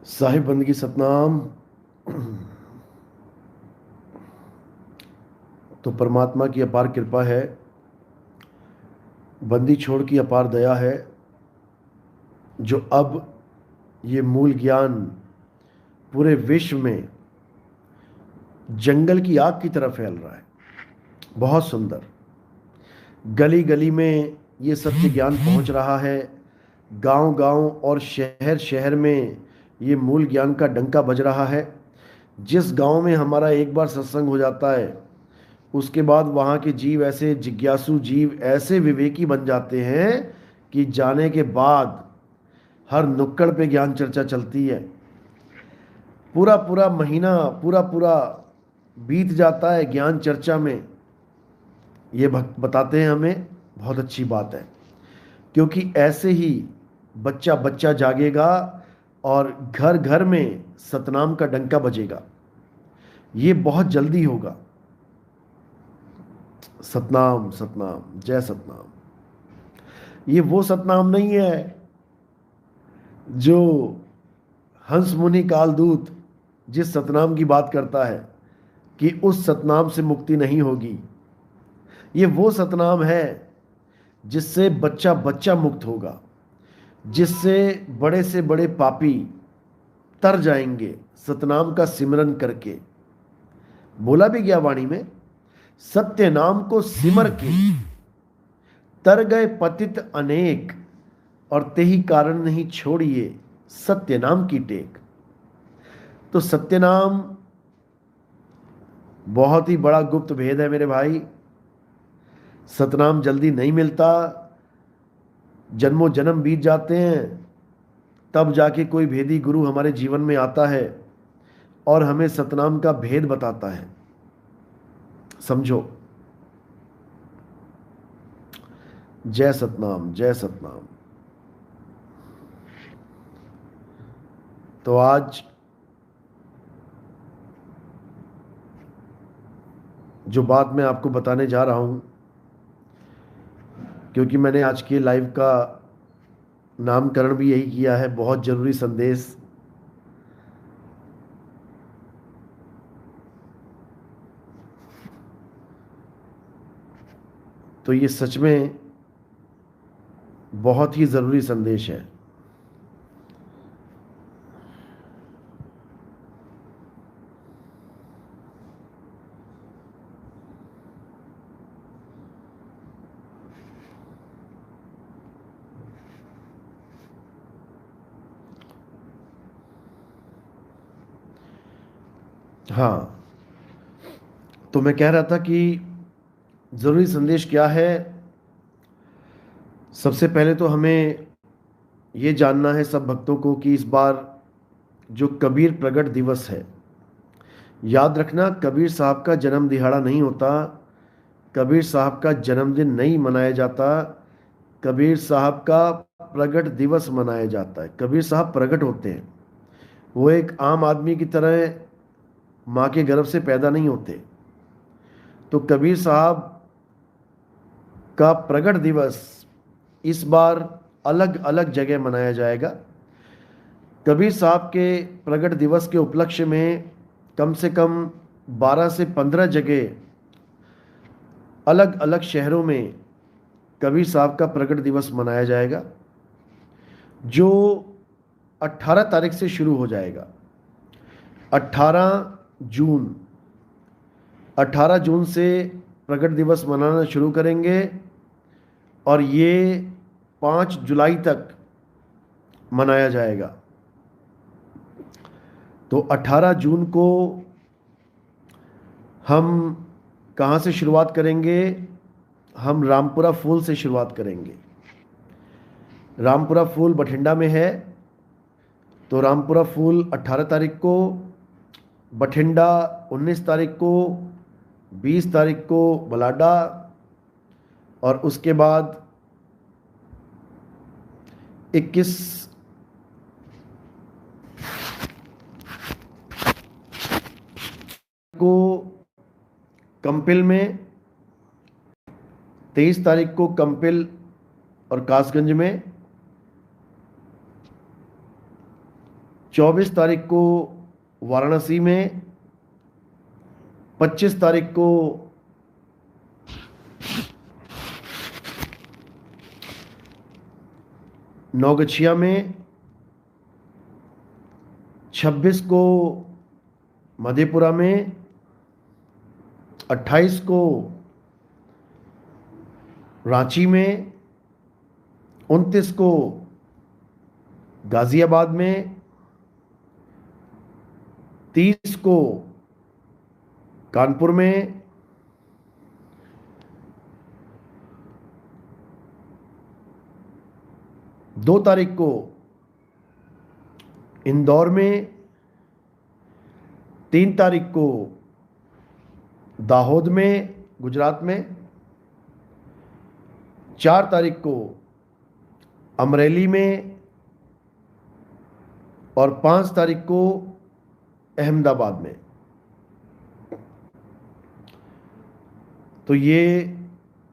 साहिब बंदगी सतनाम। तो परमात्मा की अपार कृपा है, बंदी छोड़ की अपार दया है, जो अब ये मूल ज्ञान पूरे विश्व में जंगल की आग की तरह फैल रहा है। बहुत सुंदर। गली गली में ये सत्य ज्ञान पहुंच रहा है। गांव गांव और शहर शहर में ये मूल ज्ञान का डंका बज रहा है। जिस गांव में हमारा एक बार सत्संग हो जाता है, उसके बाद वहाँ के जीव ऐसे जिज्ञासु जीव, ऐसे विवेकी बन जाते हैं कि जाने के बाद हर नुक्कड़ पे ज्ञान चर्चा चलती है। पूरा पूरा महीना, पूरा पूरा बीत जाता है ज्ञान चर्चा में। ये भक्त बताते हैं हमें, बहुत अच्छी बात है, क्योंकि ऐसे ही बच्चा बच्चा जागेगा और घर घर में सतनाम का डंका बजेगा। ये बहुत जल्दी होगा। सतनाम सतनाम जय सतनाम। ये वो सतनाम नहीं है जो हंस मुनि कालदूत जिस सतनाम की बात करता है कि उस सतनाम से मुक्ति नहीं होगी। ये वो सतनाम है जिससे बच्चा बच्चा मुक्त होगा, जिससे बड़े से बड़े पापी तर जाएंगे सतनाम का सिमरन करके। बोला भी गया वाणी में, सत्य नाम को सिमर के तर गए पतित अनेक, और तेही कारण नहीं छोड़िए सत्य नाम की टेक। तो सत्य नाम बहुत ही बड़ा गुप्त भेद है मेरे भाई। सतनाम जल्दी नहीं मिलता। जन्मों जन्म बीत जाते हैं, तब जाके कोई भेदी गुरु हमारे जीवन में आता है और हमें सतनाम का भेद बताता है। समझो। जय सतनाम जय सतनाम। तो आज जो बात मैं आपको बताने जा रहा हूं, क्योंकि मैंने आज के लाइव का नामकरण भी यही किया है, बहुत जरूरी संदेश। तो ये सच में बहुत ही जरूरी संदेश है। हाँ, तो मैं कह रहा था कि जरूरी संदेश क्या है। सबसे पहले तो हमें ये जानना है सब भक्तों को कि इस बार जो कबीर प्रगट दिवस है, याद रखना, कबीर साहब का जन्म दिहाड़ा नहीं होता, कबीर साहब का जन्मदिन नहीं मनाया जाता, कबीर साहब का प्रगट दिवस मनाया जाता है। कबीर साहब प्रगट होते हैं। वो एक आम आदमी की तरह माँ के गर्भ से पैदा नहीं होते। तो कबीर साहब का प्रगट दिवस इस बार अलग अलग जगह मनाया जाएगा। कबीर साहब के प्रगट दिवस के उपलक्ष्य में कम से कम 12 से 15 जगह अलग अलग शहरों में कबीर साहब का प्रगट दिवस मनाया जाएगा, जो 18 तारीख से शुरू हो जाएगा। 18 जून, 18 जून से प्रगट दिवस मनाना शुरू करेंगे और ये 5 जुलाई तक मनाया जाएगा। तो 18 जून को हम कहाँ से शुरुआत करेंगे? हम रामपुरा फूल से शुरुआत करेंगे। रामपुरा फूल बठिंडा में है, तो रामपुरा फूल 18 तारीख को, बठिंडा 19 तारीख को, 20 तारीख को बलाडा, और उसके बाद 21 को कंपिल में, 23 तारीख को कंपिल और कासगंज में, 24 तारीख को वाराणसी में, 25 तारीख को नौगछिया में, 26 को मधेपुरा में, 28 को रांची में, 29 को गाजियाबाद में, 30 को कानपुर में, 2 तारीख को इंदौर में, 3 तारीख को दाहोद में गुजरात में, 4 तारीख को अमरेली में और 5 तारीख को अहमदाबाद में। तो ये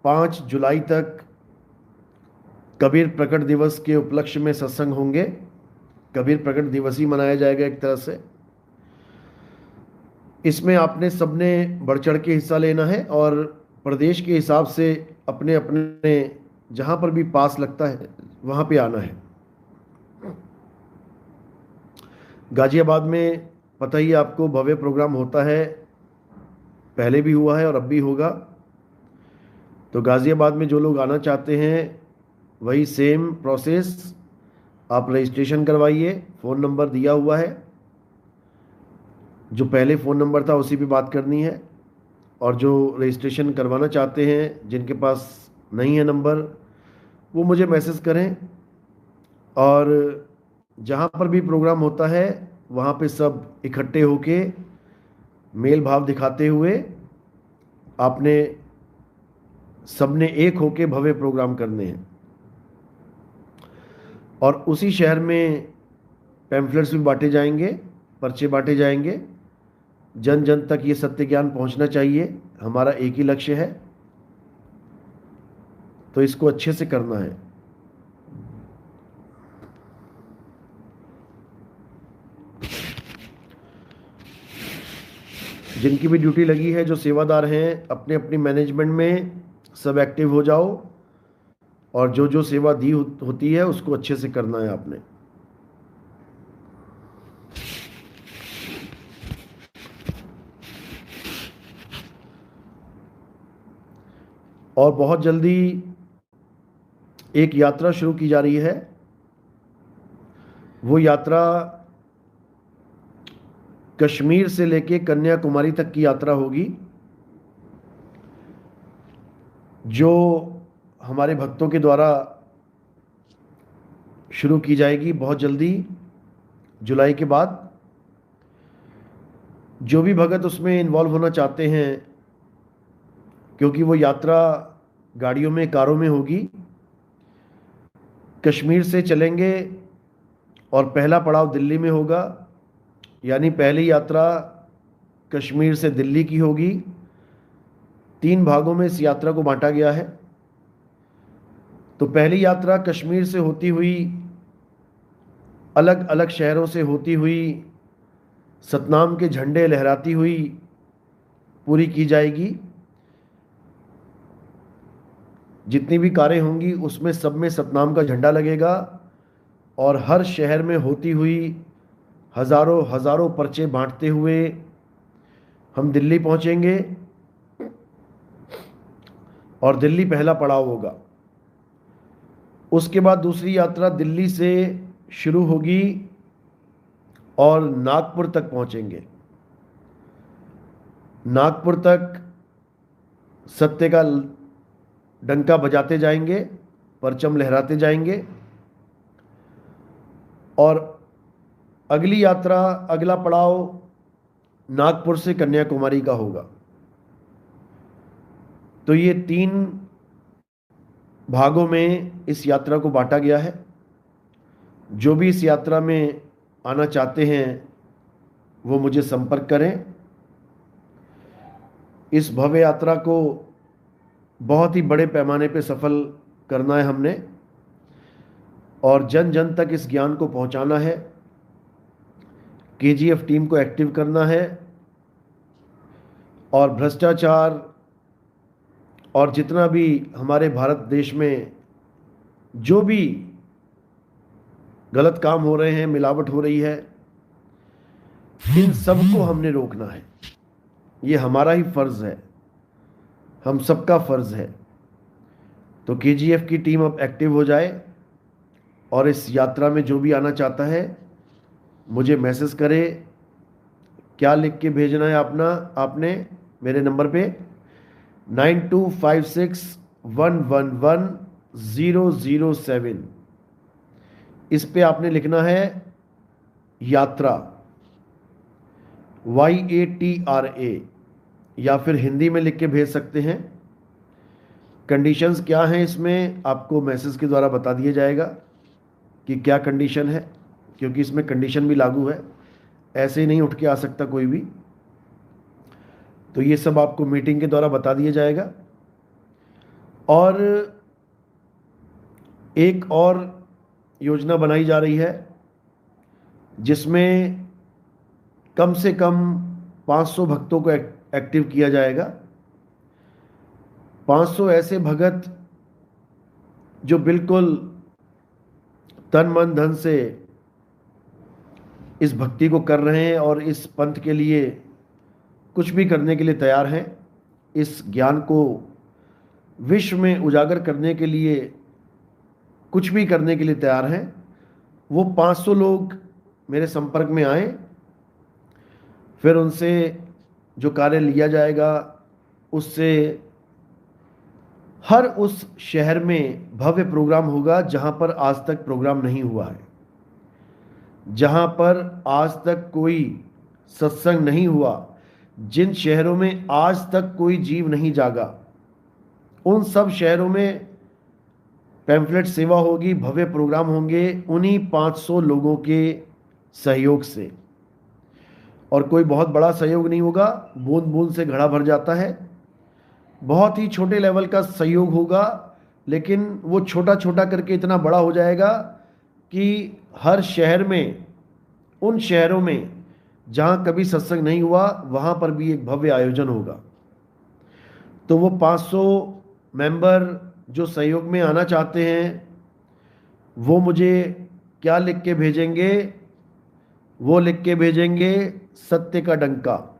5 जुलाई तक कबीर प्रकट दिवस के उपलक्ष्य में सत्संग होंगे। कबीर प्रकट दिवस ही मनाया जाएगा एक तरह से। इसमें आपने सबने बढ़ चढ़ के हिस्सा लेना है और प्रदेश के हिसाब से अपने अपने जहाँ पर भी पास लगता है वहाँ पे आना है। गाजियाबाद में पता ही आपको भव्य प्रोग्राम होता है, पहले भी हुआ है और अब भी होगा। तो गाजियाबाद में जो लोग आना चाहते हैं वही सेम प्रोसेस, आप रजिस्ट्रेशन करवाइए। फ़ोन नंबर दिया हुआ है, जो पहले फ़ोन नंबर था उसी पे बात करनी है। और जो रजिस्ट्रेशन करवाना चाहते हैं, जिनके पास नहीं है नंबर, वो मुझे मैसेज करें। और जहाँ पर भी प्रोग्राम होता है वहाँ पे सब इकट्ठे होके मेल भाव दिखाते हुए आपने सबने एक होके भव्य प्रोग्राम करने हैं। और उसी शहर में पैम्फलेट्स भी बांटे जाएंगे, पर्चे बांटे जाएंगे। जन जन तक ये सत्य ज्ञान पहुंचना चाहिए, हमारा एक ही लक्ष्य है। तो इसको अच्छे से करना है। जिनकी भी ड्यूटी लगी है, जो सेवादार हैं, अपने अपनी मैनेजमेंट में सब एक्टिव हो जाओ और जो जो सेवा दी होती है उसको अच्छे से करना है आपने। और बहुत जल्दी एक यात्रा शुरू की जा रही है। वो यात्रा कश्मीर से लेके कन्याकुमारी तक की यात्रा होगी, जो हमारे भक्तों के द्वारा शुरू की जाएगी बहुत जल्दी, जुलाई के बाद। जो भी भगत उसमें इन्वॉल्व होना चाहते हैं, क्योंकि वो यात्रा गाड़ियों में, कारों में होगी, कश्मीर से चलेंगे और पहला पड़ाव दिल्ली में होगा। यानी पहली यात्रा कश्मीर से दिल्ली की होगी। 3 भागों में इस यात्रा को बांटा गया है। तो पहली यात्रा कश्मीर से होती हुई, अलग अलग शहरों से होती हुई, सतनाम के झंडे लहराती हुई पूरी की जाएगी। जितनी भी कारें होंगी उसमें सब में सतनाम का झंडा लगेगा और हर शहर में होती हुई हज़ारों हज़ारों पर्चे बांटते हुए हम दिल्ली पहुंचेंगे और दिल्ली पहला पड़ाव होगा। उसके बाद दूसरी यात्रा दिल्ली से शुरू होगी और नागपुर तक पहुंचेंगे। नागपुर तक सत्य का डंका बजाते जाएंगे, परचम लहराते जाएंगे। और अगली यात्रा, अगला पड़ाव नागपुर से कन्याकुमारी का होगा। तो ये 3 भागों में इस यात्रा को बांटा गया है। जो भी इस यात्रा में आना चाहते हैं वो मुझे संपर्क करें। इस भव्य यात्रा को बहुत ही बड़े पैमाने पे सफल करना है हमने और जन जन तक इस ज्ञान को पहुंचाना है। केजीएफ टीम को एक्टिव करना है और भ्रष्टाचार और जितना भी हमारे भारत देश में जो भी गलत काम हो रहे हैं, मिलावट हो रही है, इन सबको हमने रोकना है। ये हमारा ही फर्ज है, हम सबका फर्ज है। तो केजीएफ की टीम अब एक्टिव हो जाए और इस यात्रा में जो भी आना चाहता है मुझे मैसेज करे। क्या लिख के भेजना है आपने मेरे नंबर पे 9256111007। इस पे आपने लिखना है यात्रा, YATRA, या फिर हिंदी में लिख के भेज सकते हैं। कंडीशंस क्या हैं इसमें आपको मैसेज के द्वारा बता दिया जाएगा कि क्या कंडीशन है, क्योंकि इसमें कंडीशन भी लागू है, ऐसे ही नहीं उठ के आ सकता कोई भी। तो ये सब आपको मीटिंग के द्वारा बता दिया जाएगा। और एक और योजना बनाई जा रही है जिसमें कम से कम 500 भक्तों को एक्टिव किया जाएगा। 500 ऐसे भगत जो बिल्कुल तन मन धन से इस भक्ति को कर रहे हैं और इस पंथ के लिए कुछ भी करने के लिए तैयार हैं, इस ज्ञान को विश्व में उजागर करने के लिए कुछ भी करने के लिए तैयार हैं। वो 500 लोग मेरे संपर्क में आए, फिर उनसे जो कार्य लिया जाएगा उससे हर उस शहर में भव्य प्रोग्राम होगा जहां पर आज तक प्रोग्राम नहीं हुआ है, जहां पर आज तक कोई सत्संग नहीं हुआ, जिन शहरों में आज तक कोई जीव नहीं जागा, उन सब शहरों में पैम्फलेट सेवा होगी, भव्य प्रोग्राम होंगे उन्हीं 500 लोगों के सहयोग से। और कोई बहुत बड़ा सहयोग नहीं होगा, बूंद बूंद से घड़ा भर जाता है, बहुत ही छोटे लेवल का सहयोग होगा, लेकिन वो छोटा छोटा करके इतना बड़ा हो जाएगा कि हर शहर में, उन शहरों में जहां कभी सत्संग नहीं हुआ वहां पर भी एक भव्य आयोजन होगा। तो वो 500 मेंबर जो सहयोग में आना चाहते हैं वो मुझे क्या लिख के भेजेंगे, वो लिख के भेजेंगे सत्य का डंका।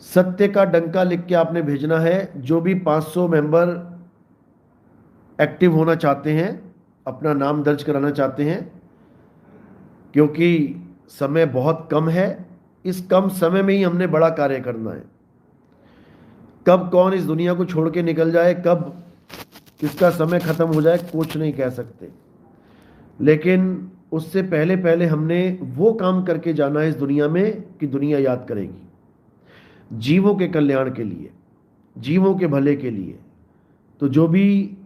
सत्य का डंका लिख के आपने भेजना है। जो भी 500 मेंबर एक्टिव होना चाहते हैं, अपना नाम दर्ज कराना चाहते हैं, क्योंकि समय बहुत कम है, इस कम समय में ही हमने बड़ा कार्य करना है। कब कौन इस दुनिया को छोड़ के निकल जाए, कब किसका समय खत्म हो जाए, कुछ नहीं कह सकते, लेकिन उससे पहले पहले हमने वो काम करके जाना है इस दुनिया में कि दुनिया याद करेगी, जीवों के कल्याण के लिए, जीवों के भले के लिए। तो जो भी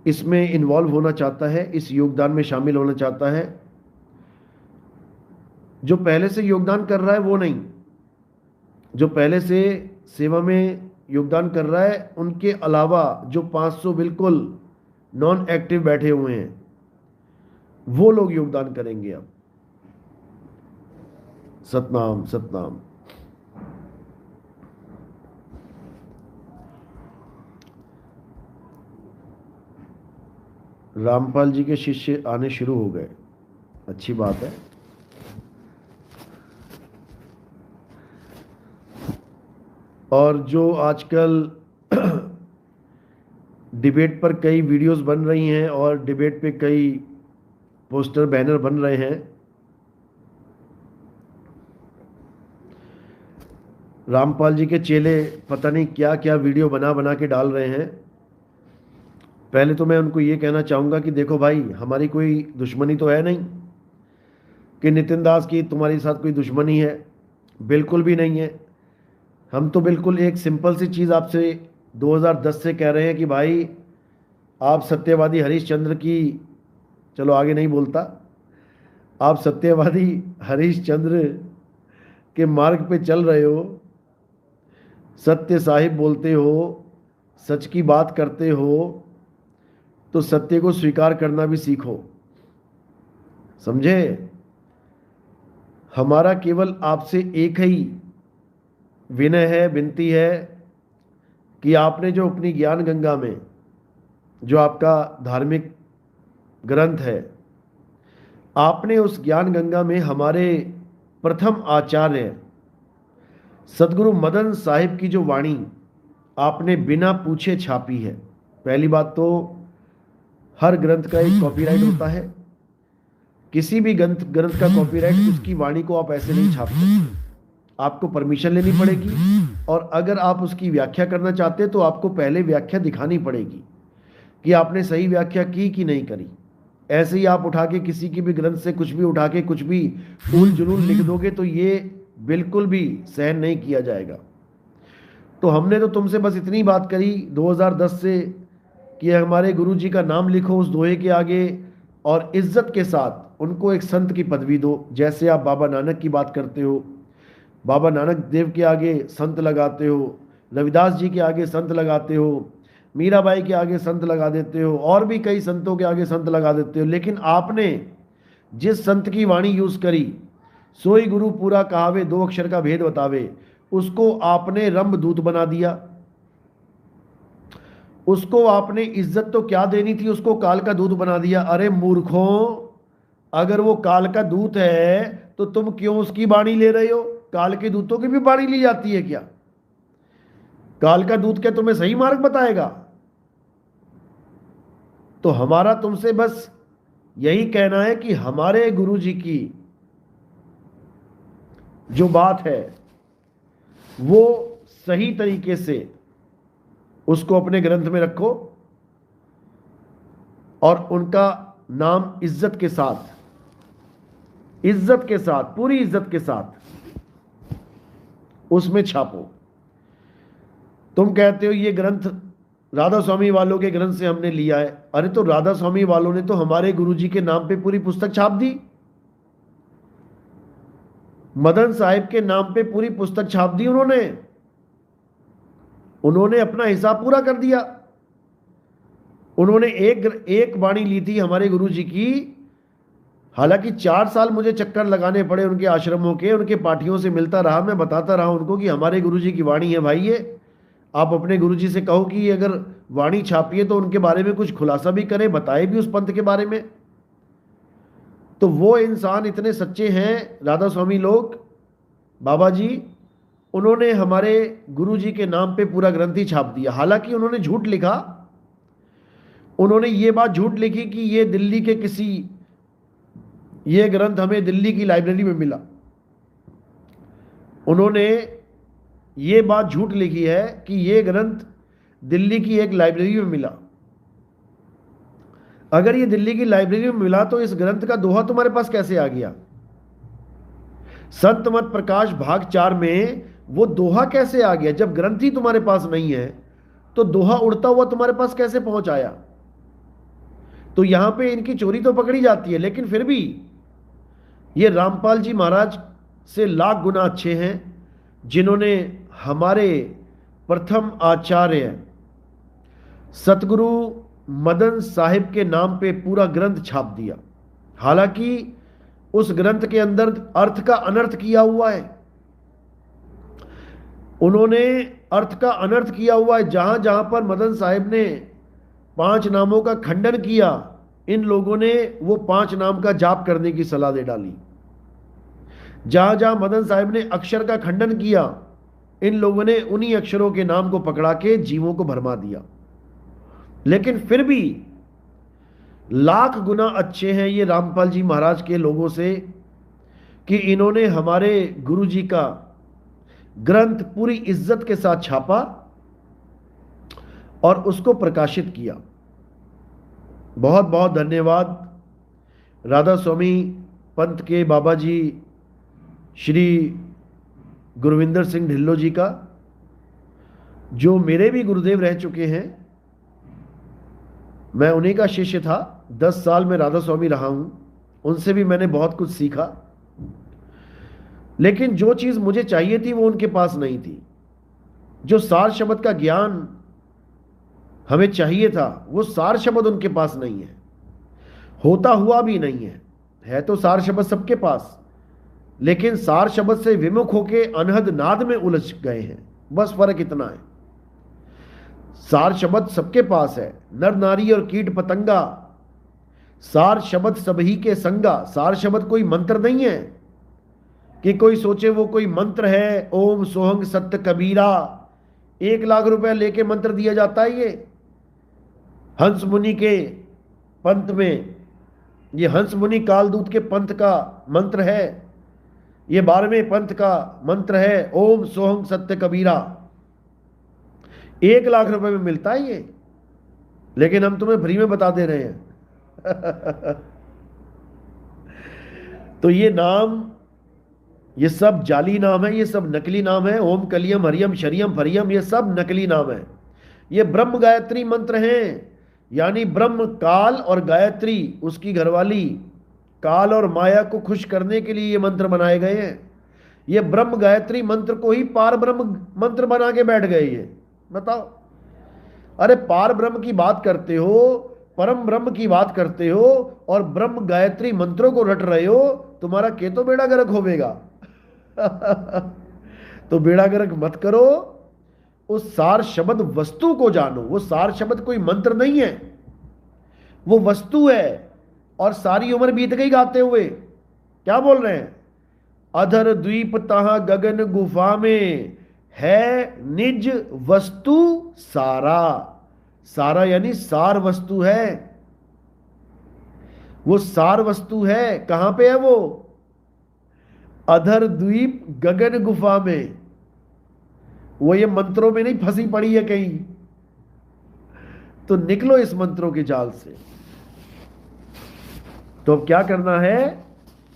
इसमें इन्वॉल्व होना चाहता है, इस योगदान में शामिल होना चाहता है, जो पहले से योगदान कर रहा है वो नहीं, जो पहले से सेवा में योगदान कर रहा है, उनके अलावा जो 500 बिल्कुल नॉन एक्टिव बैठे हुए हैं वो लोग योगदान करेंगे। अब सतनाम सतनाम। रामपाल जी के शिष्य आने शुरू हो गए, अच्छी बात है। और जो आजकल डिबेट पर कई वीडियोस बन रही हैं और डिबेट पे कई पोस्टर बैनर बन रहे हैं, रामपाल जी के चेले पता नहीं क्या क्या वीडियो बना बना के डाल रहे हैं। पहले तो मैं उनको ये कहना चाहूँगा कि देखो भाई, हमारी कोई दुश्मनी तो है नहीं कि नितिन दास की तुम्हारे साथ कोई दुश्मनी है, बिल्कुल भी नहीं है। हम तो बिल्कुल एक सिंपल सी चीज़ आपसे 2010 से कह रहे हैं कि भाई आप सत्यवादी हरीश चंद्र की, चलो आगे नहीं बोलता, आप सत्यवादी हरीश चंद्र के मार्ग पे चल रहे हो, सत्य साहिब बोलते हो, सच की बात करते हो, तो सत्य को स्वीकार करना भी सीखो, समझे। हमारा केवल आपसे एक ही विनय है, विनती है कि आपने जो अपनी ज्ञान गंगा में, जो आपका धार्मिक ग्रंथ है, आपने उस ज्ञान गंगा में हमारे प्रथम आचार्य सदगुरु मदन साहिब की जो वाणी आपने बिना पूछे छापी है। पहली बात तो हर ग्रंथ का एक कॉपीराइट होता है, किसी भी ग्रंथ का कॉपीराइट उसकी वाणी को आप ऐसे नहीं छाप सकते, आपको परमिशन लेनी पड़ेगी, और अगर आप उसकी व्याख्या करना चाहते तो आपको पहले व्याख्या दिखानी पड़ेगी कि आपने सही व्याख्या की कि नहीं करी। ऐसे ही आप उठा के किसी की भी ग्रंथ से कुछ भी उठा के कुछ भी उल जुलूल लिख दोगे तो ये बिल्कुल भी सहन नहीं किया जाएगा। तो हमने तो तुमसे बस इतनी बात करी 2010 से कि हमारे गुरु जी का नाम लिखो उस दोहे के आगे और इज्जत के साथ उनको एक संत की पदवी दो। जैसे आप बाबा नानक की बात करते हो, बाबा नानक देव के आगे संत लगाते हो, रविदास जी के आगे संत लगाते हो, मीराबाई के आगे संत लगा देते हो, और भी कई संतों के आगे संत लगा देते हो, लेकिन आपने जिस संत की वाणी यूज करी, सोई गुरु पूरा कहावे दो अक्षर का भेद बतावे, उसको आपने रंभदूत बना दिया। उसको आपने इज्जत तो क्या देनी थी, उसको काल का दूत बना दिया। अरे मूर्खों, अगर वो काल का दूत है तो तुम क्यों उसकी वाणी ले रहे हो? काल के दूतों की भी वाणी ली जाती है क्या? काल का दूत क्या तुम्हें सही मार्ग बताएगा? तो हमारा तुमसे बस यही कहना है कि हमारे गुरु जी की जो बात है वो सही तरीके से उसको अपने ग्रंथ में रखो और उनका नाम इज्जत के साथ, पूरी इज्जत के साथ उसमें छापो। तुम कहते हो ये ग्रंथ राधा स्वामी वालों के ग्रंथ से हमने लिया है। अरे तो राधा स्वामी वालों ने तो हमारे गुरुजी के नाम पे पूरी पुस्तक छाप दी, मदन साहिब के नाम पे पूरी पुस्तक छाप दी उन्होंने अपना हिसाब पूरा कर दिया। उन्होंने एक वाणी ली थी हमारे गुरुजी की, हालांकि 4 साल मुझे चक्कर लगाने पड़े उनके आश्रमों के, उनके पाठियों से मिलता रहा, मैं बताता रहा उनको कि हमारे गुरुजी की वाणी है भाई ये। आप अपने गुरुजी से कहो कि अगर वाणी छापिए तो उनके बारे में कुछ खुलासा भी करें, बताए भी उस पंथ के बारे में। तो वो इंसान इतने सच्चे हैं राधा स्वामी लोग, बाबा जी, उन्होंने हमारे गुरुजी के नाम पे पूरा ग्रंथ ही छाप दिया। हालांकि उन्होंने झूठ लिखा, उन्होंने ये बात झूठ लिखी कि ये दिल्ली के ये ग्रंथ हमें दिल्ली की लाइब्रेरी में मिला। उन्होंने ये बात झूठ लिखी है कि ये ग्रंथ दिल्ली की एक लाइब्रेरी में मिला। अगर ये दिल्ली की लाइब्रेरी में मिला तो इस ग्रंथ का दोहा तुम्हारे पास कैसे आ गया? संत मत प्रकाश भाग 4 में वो दोहा कैसे आ गया? जब ग्रंथ ही तुम्हारे पास नहीं है तो दोहा उड़ता हुआ तुम्हारे पास कैसे पहुंच आया? तो यहां पे इनकी चोरी तो पकड़ी जाती है, लेकिन फिर भी ये रामपाल जी महाराज से लाख गुना अच्छे हैं जिन्होंने हमारे प्रथम आचार्य सतगुरु मदन साहिब के नाम पे पूरा ग्रंथ छाप दिया। हालांकि उस ग्रंथ के अंदर अर्थ का अनर्थ किया हुआ है, उन्होंने अर्थ का अनर्थ किया हुआ है। जहां जहां पर मदन साहिब ने 5 नामों का खंडन किया, इन लोगों ने वो 5 नाम का जाप करने की सलाह दे डाली। जहां जहां मदन साहिब ने अक्षर का खंडन किया, इन लोगों ने उन्हीं अक्षरों के नाम को पकड़ा के जीवों को भरमा दिया। लेकिन फिर भी लाख गुना अच्छे हैं ये रामपाल जी महाराज के लोगों से कि इन्होंने हमारे गुरु जी का ग्रंथ पूरी इज्जत के साथ छापा और उसको प्रकाशित किया। बहुत बहुत धन्यवाद राधा स्वामी पंथ के बाबा जी श्री गुरविंदर सिंह ढिल्लो जी का, जो मेरे भी गुरुदेव रह चुके हैं। मैं उन्हीं का शिष्य था, 10 साल में राधा स्वामी रहा हूं, उनसे भी मैंने बहुत कुछ सीखा। लेकिन जो चीज मुझे चाहिए थी वो उनके पास नहीं थी। जो सार शब्द का ज्ञान हमें चाहिए था वो सार शब्द उनके पास नहीं है, होता हुआ भी नहीं है। है तो सार शब्द सबके पास, लेकिन सार शब्द से विमुख होके अनहद नाद में उलझ गए हैं। बस फर्क इतना है। सार शब्द सबके पास है, नर नारी और कीट पतंगा। सार शब्द सभी के संगा। सार शब्द कोई मंत्र नहीं है कि कोई सोचे वो कोई मंत्र है। ओम सोहंग सत्य कबीरा, 1 लाख रुपए लेके मंत्र दिया जाता है। ये हंस मुनि के पंथ में, ये हंस मुनि कालदूत के पंथ का मंत्र है। ये 12वें पंथ का मंत्र है, ओम सोहंग सत्य कबीरा। 1 लाख रुपए में मिलता है ये, लेकिन हम तुम्हें फ्री में बता दे रहे हैं। तो ये नाम, ये सब जाली नाम है, ये सब नकली नाम है। ओम कलियम हरियम शरियम फरियम, ये सब नकली नाम है। ये ब्रह्म गायत्री मंत्र हैं। यानी ब्रह्म काल और गायत्री उसकी घरवाली काल और माया को खुश करने के लिए ये मंत्र बनाए गए हैं। ये ब्रह्म गायत्री मंत्र को ही पार ब्रह्म मंत्र बना के बैठ गए। ये बताओ, अरे पार ब्रह्म की बात करते हो, परम ब्रह्म की बात करते हो और ब्रह्म गायत्री मंत्रों को रट रहे हो, तुम्हारा के तो बेड़ा गर्क होवेगा। तो बेड़ा गर्क मत करो, उस सार शब्द वस्तु को जानो। वो सार शब्द कोई मंत्र नहीं है, वो वस्तु है। और सारी उम्र बीत गई गाते हुए। क्या बोल रहे हैं? अधर द्वीप तह गगन गुफा में है निज वस्तु सारा। सारा यानी सार वस्तु है। वो सार वस्तु है। कहां पे है वो? अधर द्वीप गगन गुफा में। वो ये मंत्रों में नहीं फंसी पड़ी है कहीं। तो निकलो इस मंत्रों के जाल से। तो अब क्या करना है?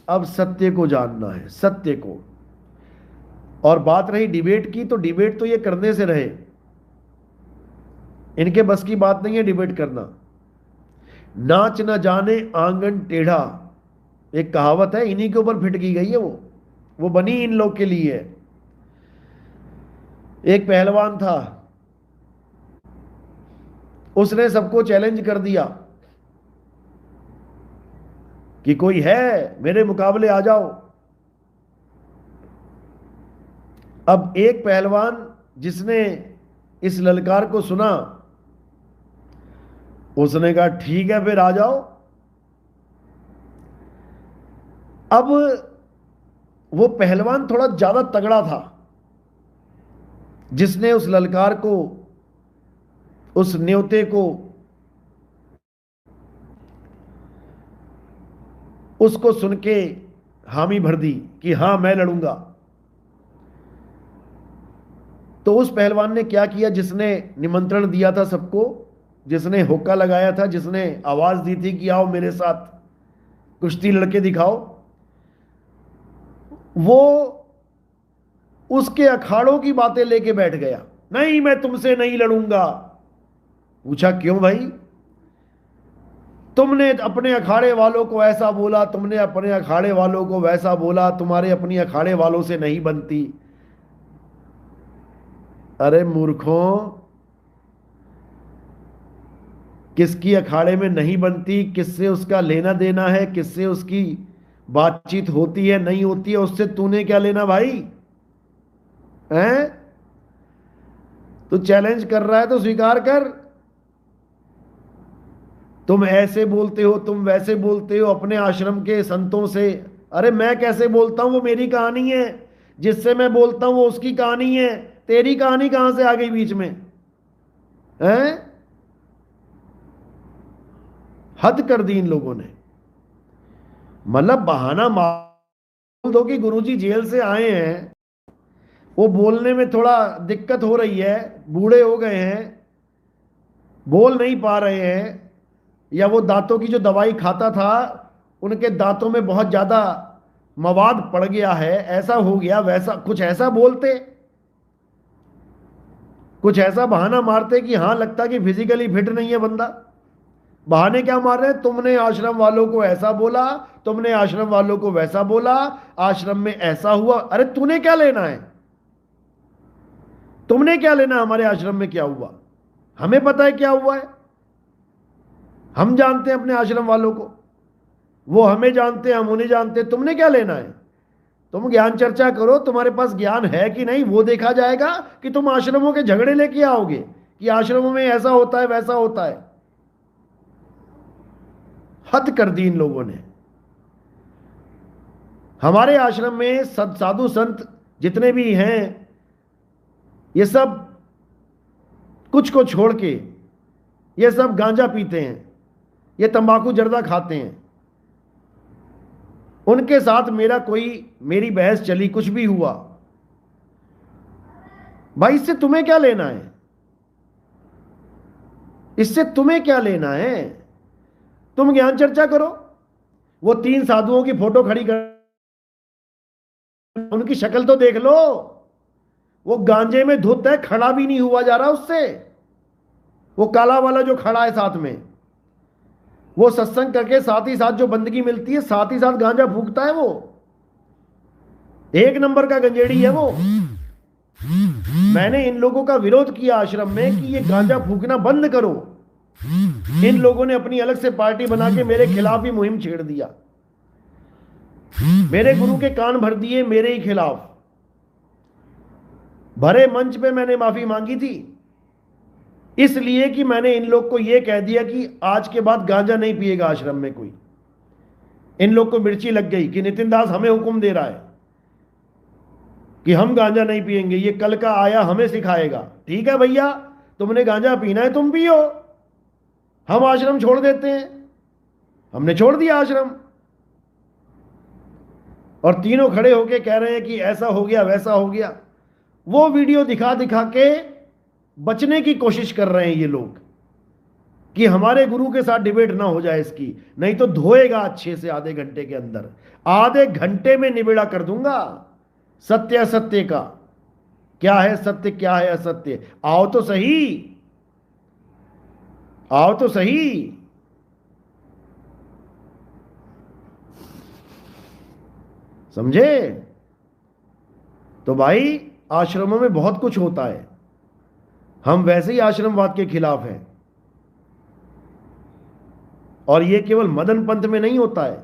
अब सत्य को जानना है, सत्य को। और बात रही डिबेट की, तो डिबेट तो ये करने से रहे। इनके बस की बात नहीं है डिबेट करना। नाच न जाने आंगन टेढ़ा, एक कहावत है, इन्हीं के ऊपर फिट की गई है। वो बनी इन लोग के लिए है। एक पहलवान था, उसने सबको चैलेंज कर दिया कि कोई है मेरे मुकाबले आ जाओ। अब एक पहलवान जिसने इस ललकार को सुना, उसने कहा ठीक है फिर आ जाओ। अब वो पहलवान थोड़ा ज्यादा तगड़ा था, जिसने उस ललकार को, उस न्योते को, उसको सुन के हामी भर दी कि हां मैं लड़ूंगा। तो उस पहलवान ने क्या किया? जिसने निमंत्रण दिया था सबको, जिसने होका लगाया था, जिसने आवाज दी थी कि आओ मेरे साथ कुश्ती लड़के दिखाओ, वो उसके अखाड़ों की बातें लेके बैठ गया। नहीं मैं तुमसे नहीं लड़ूंगा। पूछा क्यों भाई? तुमने अपने अखाड़े वालों को ऐसा बोला, तुमने अपने अखाड़े वालों को वैसा बोला, तुम्हारे अपनी अखाड़े वालों से नहीं बनती। अरे मूर्खों, किसकी अखाड़े में नहीं बनती, किससे उसका लेना देना है, किससे उसकी बातचीत होती है नहीं होती है, उससे तूने क्या लेना भाई? हैं? तू चैलेंज कर रहा है तो स्वीकार कर। तुम ऐसे बोलते हो, तुम वैसे बोलते हो अपने आश्रम के संतों से। अरे मैं कैसे बोलता हूं वो मेरी कहानी है, जिससे मैं बोलता हूं वो उसकी कहानी है। तेरी कहानी कहां से आ गई बीच में? हैं? हद कर दी इन लोगों ने। मतलब बहाना मार दो कि गुरुजी जेल से आए हैं, वो बोलने में थोड़ा दिक्कत हो रही है, बूढ़े हो गए हैं, बोल नहीं पा रहे हैं, या वो दांतों की जो दवाई खाता था उनके दांतों में बहुत ज्यादा मवाद पड़ गया है, ऐसा हो गया वैसा, कुछ ऐसा बोलते, कुछ ऐसा बहाना मारते कि हाँ लगता कि फिजिकली फिट नहीं है बंदा। बहाने क्या मार रहे हैं? तुमने आश्रम वालों को ऐसा बोला, तुमने आश्रम वालों को वैसा बोला, आश्रम में ऐसा हुआ। अरे तूने क्या लेना है? तुमने क्या लेना हमारे आश्रम में क्या हुआ? हमें पता है क्या हुआ है। हम जानते हैं अपने आश्रम वालों को, वो हमें जानते हैं, हम उन्हें जानते हैं। तुमने क्या लेना है? तुम ज्ञान चर्चा करो, तुम्हारे पास ज्ञान है कि नहीं वो देखा जाएगा, कि तुम आश्रमों के झगड़े लेके आओगे कि आश्रमों में ऐसा होता है वैसा होता है। हद कर दी इन लोगों ने। हमारे आश्रम में साधु संत जितने भी हैं, ये सब कुछ को छोड़ के ये सब गांजा पीते हैं, ये तंबाकू जर्दा खाते हैं। उनके साथ मेरी बहस चली, कुछ भी हुआ, भाई इससे तुम्हें क्या लेना है? इससे तुम्हें क्या लेना है? तुम ज्ञान चर्चा करो। वो 3 साधुओं की फोटो खड़ी कर, उनकी शक्ल तो देख लो। वो गांजे में धुत है, खड़ा भी नहीं हुआ जा रहा उससे। वो काला वाला जो खड़ा है साथ में, वो सत्संग करके साथ ही साथ जो बंदगी मिलती है, साथ ही साथ गांजा फूकता है। वो 1 नंबर का गंजेड़ी है वो। मैंने इन लोगों का विरोध किया आश्रम में कि ये गांजा फूकना बंद करो। इन लोगों ने अपनी अलग से पार्टी बना के मेरे खिलाफ ही मुहिम छेड़ दिया, मेरे गुरु के कान भर दिए मेरे ही खिलाफ। भरे मंच पे मैंने माफी मांगी थी, इसलिए कि मैंने इन लोग को यह कह दिया कि आज के बाद गांजा नहीं पिएगा आश्रम में कोई। इन लोग को मिर्ची लग गई कि नितिन दास हमें हुक्म दे रहा है कि हम गांजा नहीं पिएंगे, ये कल का आया हमें सिखाएगा। ठीक है भैया, तुमने गांजा पीना है तुम पियो, हम आश्रम छोड़ देते हैं। हमने छोड़ दिया आश्रम। और तीनों खड़े होके कह रहे हैं कि ऐसा हो गया वैसा हो गया। वो वीडियो दिखा दिखा के बचने की कोशिश कर रहे हैं ये लोग कि हमारे गुरु के साथ डिबेट ना हो जाए इसकी, नहीं तो धोएगा अच्छे से आधे घंटे के अंदर। आधे घंटे में निबेड़ा कर दूंगा सत्य असत्य का, क्या है सत्य क्या है असत्य। आओ तो सही, आओ तो सही। समझे? तो भाई आश्रमों में बहुत कुछ होता है, हम वैसे ही आश्रमवाद के खिलाफ हैं। और ये केवल मदन पंथ में नहीं होता है,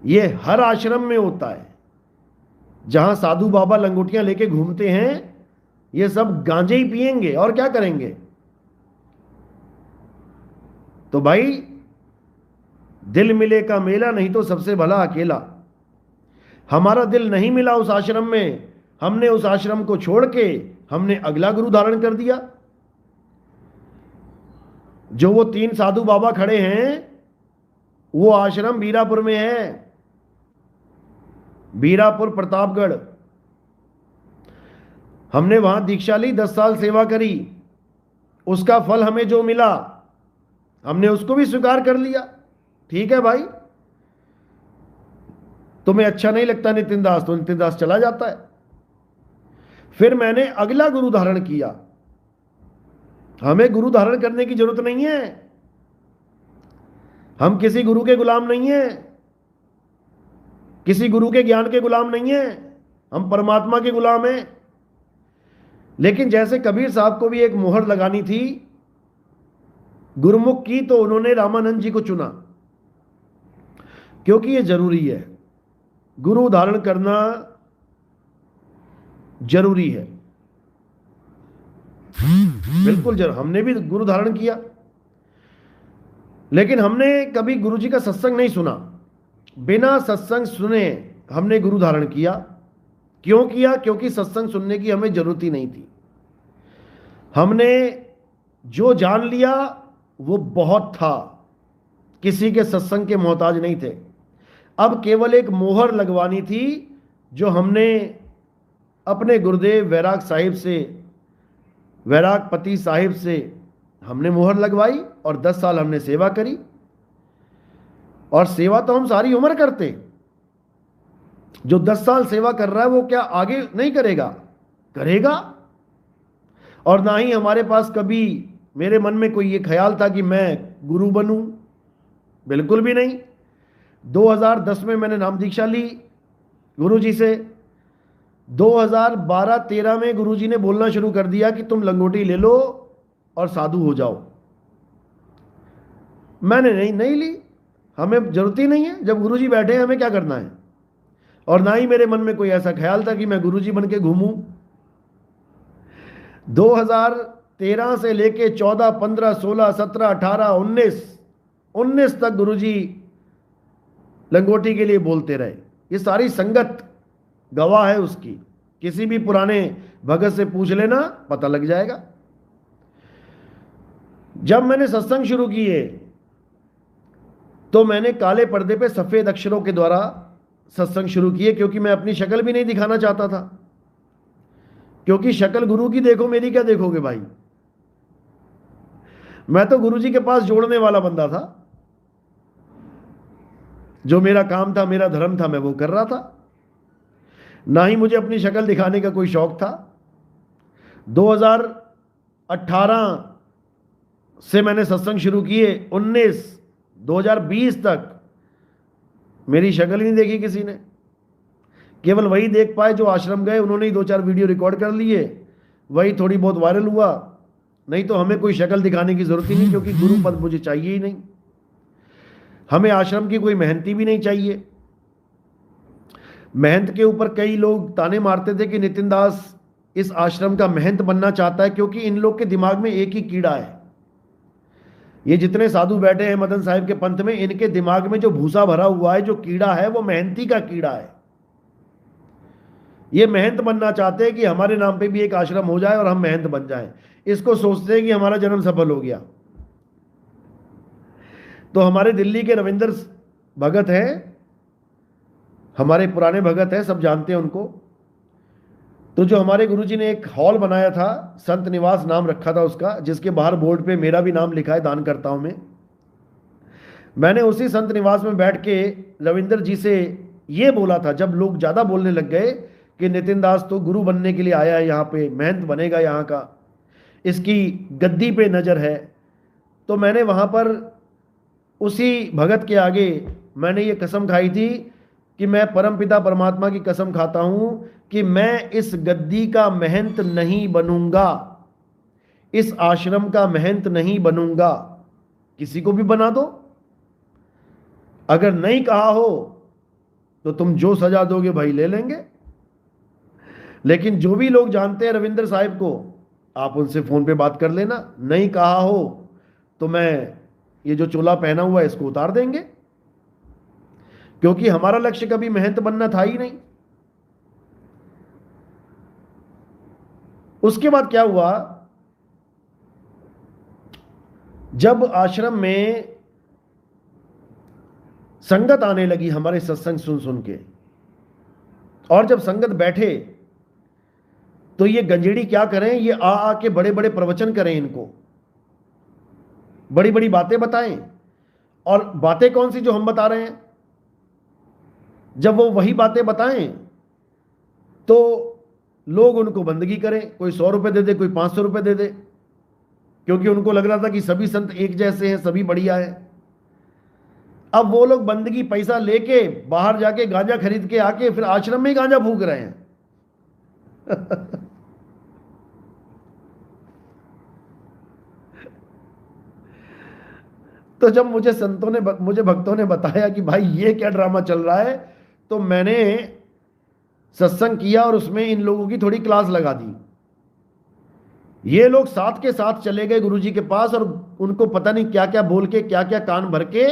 ये हर आश्रम में होता है। जहां साधु बाबा लंगोटियां लेके घूमते हैं, ये सब गांजे ही पिएंगे और क्या करेंगे। तो भाई दिल मिले का मेला, नहीं तो सबसे भला अकेला। हमारा दिल नहीं मिला उस आश्रम में, हमने उस आश्रम को छोड़ के हमने अगला गुरु धारण कर दिया। जो वो 3 साधु बाबा खड़े हैं, वो आश्रम बीरापुर में है, बीरापुर प्रतापगढ़। हमने वहां दीक्षा ली, 10 साल सेवा करी, उसका फल हमें जो मिला हमने उसको भी स्वीकार कर लिया। ठीक है भाई, तुम्हें अच्छा नहीं लगता नितिन दास तो नितिन दास चला जाता है। फिर मैंने अगला गुरु धारण किया। हमें गुरु धारण करने की जरूरत नहीं है, हम किसी गुरु के गुलाम नहीं हैं, किसी गुरु के ज्ञान के गुलाम नहीं हैं, हम परमात्मा के गुलाम हैं। लेकिन जैसे कबीर साहब को भी एक मोहर लगानी थी गुरुमुख की, तो उन्होंने रामानंद जी को चुना, क्योंकि यह जरूरी है, गुरु धारण करना जरूरी है। बिल्कुल जरूर, हमने भी गुरु धारण किया, लेकिन हमने कभी गुरु जी का सत्संग नहीं सुना। बिना सत्संग सुने हमने गुरु धारण किया। क्यों किया? क्योंकि सत्संग सुनने की हमें जरूरत ही नहीं थी। हमने जो जान लिया वो बहुत था, किसी के सत्संग के मोहताज नहीं थे। अब केवल एक मोहर लगवानी थी, जो हमने अपने गुरुदेव वैराग साहिब से, वैरागपति साहिब से हमने मोहर लगवाई और 10 साल हमने सेवा करी। और सेवा तो हम सारी उम्र करते। जो 10 साल सेवा कर रहा है वो क्या आगे नहीं करेगा? करेगा। और ना ही हमारे पास कभी मेरे मन में कोई ये ख्याल था कि मैं गुरु बनूं, बिल्कुल भी नहीं। 2010 में मैंने नाम दीक्षा ली गुरु जी से। 2012-13 में गुरु जी ने बोलना शुरू कर दिया कि तुम लंगोटी ले लो और साधु हो जाओ। मैंने नहीं ली, हमें जरूरत ही नहीं है। जब गुरु जी बैठे हैं हमें क्या करना है? और ना ही मेरे मन में कोई ऐसा ख्याल था कि मैं गुरुजी बन के घूमूं। 2013 से लेके 14, 15, 16, 17, 18, 19 तक गुरुजी लंगोटी के लिए बोलते रहे। ये सारी संगत गवाह है उसकी। किसी भी पुराने भगत से पूछ लेना, पता लग जाएगा। जब मैंने सत्संग शुरू किए तो मैंने काले पर्दे पे सफेद अक्षरों के द्वारा सत्संग शुरू किए, क्योंकि मैं अपनी शक्ल भी नहीं दिखाना चाहता था। क्योंकि शक्ल गुरु की देखो, मेरी क्या देखोगे भाई। मैं तो गुरु जी के पास जोड़ने वाला बंदा था। जो मेरा काम था, मेरा धर्म था, मैं वो कर रहा था। ना ही मुझे अपनी शक्ल दिखाने का कोई शौक था। 2018 से मैंने सत्संग शुरू किए, 2020 तक मेरी शक्ल ही नहीं देखी किसी ने। केवल वही देख पाए जो आश्रम गए, उन्होंने ही 2-4 वीडियो रिकॉर्ड कर लिए, वही थोड़ी बहुत वायरल हुआ। नहीं तो हमें कोई शक्ल दिखाने की जरूरत ही नहीं, क्योंकि गुरु पद मुझे चाहिए ही नहीं। हमें आश्रम की कोई मेहनती भी नहीं चाहिए। महंत के ऊपर कई लोग ताने मारते थे कि नितिन दास इस आश्रम का महंत बनना चाहता है, क्योंकि इन लोग के दिमाग में एक ही कीड़ा है। ये जितने साधु बैठे हैं मदन साहिब के पंथ में, इनके दिमाग में जो भूसा भरा हुआ है, जो कीड़ा है, वो मेहनती का कीड़ा है। ये महंत बनना चाहते हैं कि हमारे नाम पे भी एक आश्रम हो जाए और हम महंत बन जाएं। इसको सोचते हैं कि हमारा जन्म सफल हो गया। तो हमारे दिल्ली के रविंद्र भगत हैं, हमारे पुराने भगत हैं, सब जानते हैं उनको। तो जो हमारे गुरुजी ने एक हॉल बनाया था, संत निवास नाम रखा था उसका, जिसके बाहर बोर्ड पे मेरा भी नाम लिखा है, दान करता हूं मैं। मैंने उसी संत निवास में बैठ के रविंद्र जी से ये बोला था, जब लोग ज्यादा बोलने लग गए कि नितिन दास तो गुरु बनने के लिए आया है, यहाँ पे महंत बनेगा, यहाँ का इसकी गद्दी पे नजर है। तो मैंने वहां पर उसी भगत के आगे मैंने ये कसम खाई थी कि मैं परमपिता परमात्मा की कसम खाता हूं कि मैं इस गद्दी का महंत नहीं बनूंगा, इस आश्रम का महंत नहीं बनूंगा। किसी को भी बना दो, अगर नहीं कहा हो तो तुम जो सजा दोगे भाई ले लेंगे। लेकिन जो भी लोग जानते हैं रविंद्र साहिब को, आप उनसे फोन पे बात कर लेना। नहीं कहा हो तो मैं ये जो चोला पहना हुआ है इसको उतार देंगे, क्योंकि हमारा लक्ष्य कभी महंत बनना था ही नहीं। उसके बाद क्या हुआ, जब आश्रम में संगत आने लगी हमारे सत्संग सुन सुन के, और जब संगत बैठे तो ये गंजेड़ी क्या करें, ये आ के बड़े बड़े प्रवचन करें, इनको बड़ी बड़ी बातें बताएं। और बातें कौन सी जो हम बता रहे हैं, जब वो वही बातें बताएं तो लोग उनको बंदगी करें। कोई 100 रुपए दे दे, कोई 500 रुपए दे दे, क्योंकि उनको लग रहा था कि सभी संत एक जैसे हैं, सभी बढ़िया है। अब वो लोग बंदगी पैसा लेके बाहर जाके गांजा खरीद के आके फिर आश्रम में ही गांजा फूंक रहे हैं। तो जब मुझे भक्तों ने बताया कि भाई ये क्या ड्रामा चल रहा है, तो मैंने सत्संग किया और उसमें इन लोगों की थोड़ी क्लास लगा दी। ये लोग साथ के साथ चले गए गुरुजी के पास और उनको पता नहीं क्या क्या बोल के, क्या क्या कान भर के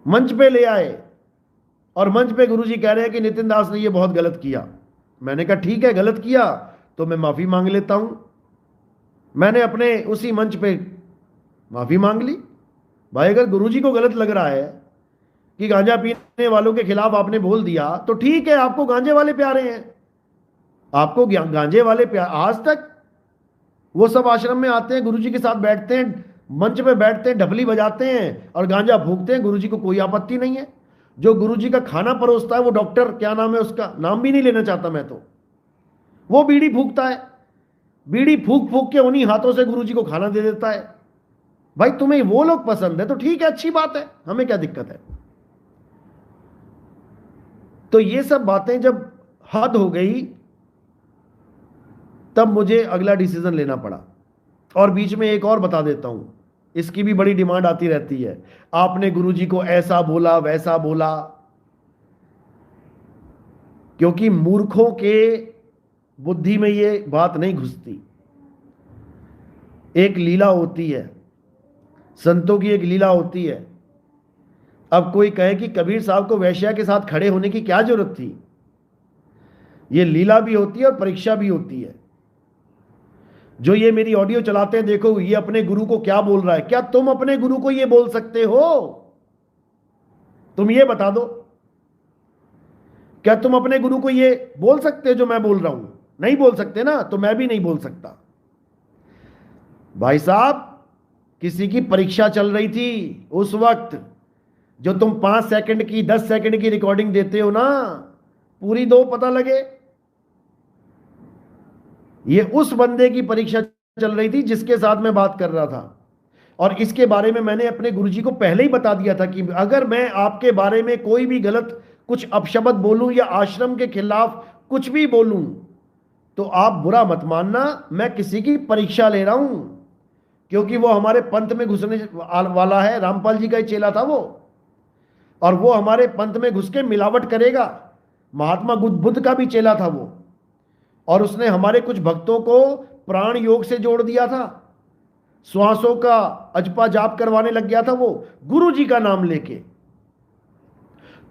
मंच पे ले आए। और मंच पे गुरुजी कह रहे हैं कि नितिन दास ने ये बहुत गलत किया। मैंने कहा ठीक है, गलत किया तो मैं माफी मांग लेता हूं। मैंने अपने उसी मंच पे माफी मांग ली। भाई अगर गुरुजी को गलत लग रहा है कि गांजा पीने वालों के खिलाफ आपने बोल दिया, तो ठीक है, आपको गांजे वाले प्यारे हैं, आपको गांजे वाले प्यार। आज तक वो सब आश्रम में आते हैं, गुरुजी के साथ बैठते हैं, मंच पे बैठते हैं, ढपली बजाते हैं और गांजा फूंकते हैं, गुरुजी को कोई आपत्ति नहीं है। जो गुरुजी का खाना परोसता है वो डॉक्टर, क्या नाम है उसका, नाम भी नहीं लेना चाहता मैं, तो वो बीड़ी फूंकता है, बीड़ी फूंक फूंक के उन्हीं हाथों से गुरुजी को खाना दे देता है। भाई तुम्हें वो लोग पसंद है तो ठीक है, अच्छी बात है, हमें क्या दिक्कत है। तो ये सब बातें जब हद हो गई तब मुझे अगला डिसीजन लेना पड़ा। और बीच में एक और बता देता हूं, इसकी भी बड़ी डिमांड आती रहती है, आपने गुरुजी को ऐसा बोला वैसा बोला। क्योंकि मूर्खों के बुद्धि में ये बात नहीं घुसती। एक लीला होती है, संतों की एक लीला होती है। अब कोई कहे कि कबीर साहब को वैश्या के साथ खड़े होने की क्या जरूरत थी? ये लीला भी होती है और परीक्षा भी होती है। जो ये मेरी ऑडियो चलाते हैं, देखो ये अपने गुरु को क्या बोल रहा है। क्या तुम अपने गुरु को ये बोल सकते हो? तुम ये बता दो, क्या तुम अपने गुरु को ये बोल सकते हो जो मैं बोल रहा हूं? नहीं बोल सकते ना, तो मैं भी नहीं बोल सकता। भाई साहब, किसी की परीक्षा चल रही थी उस वक्त। जो तुम 5 सेकंड की 10 सेकंड की रिकॉर्डिंग देते हो ना, पूरी दो पता लगे। ये उस बंदे की परीक्षा चल रही थी जिसके साथ मैं बात कर रहा था। और इसके बारे में मैंने अपने गुरुजी को पहले ही बता दिया था कि अगर मैं आपके बारे में कोई भी गलत कुछ अपशब्द बोलूं या आश्रम के खिलाफ कुछ भी बोलूं, तो आप बुरा मत मानना। मैं किसी की परीक्षा ले रहा हूं, क्योंकि वो हमारे पंथ में घुसने वाला है। रामपाल जी का ही चेला था वो, और वो हमारे पंथ में घुस के मिलावट करेगा। महात्मा बुद्ध का भी चेला था वो, और उसने हमारे कुछ भक्तों को प्राण योग से जोड़ दिया था। श्वासों का अजपा जाप करवाने लग गया था वो, गुरु जी का नाम लेके।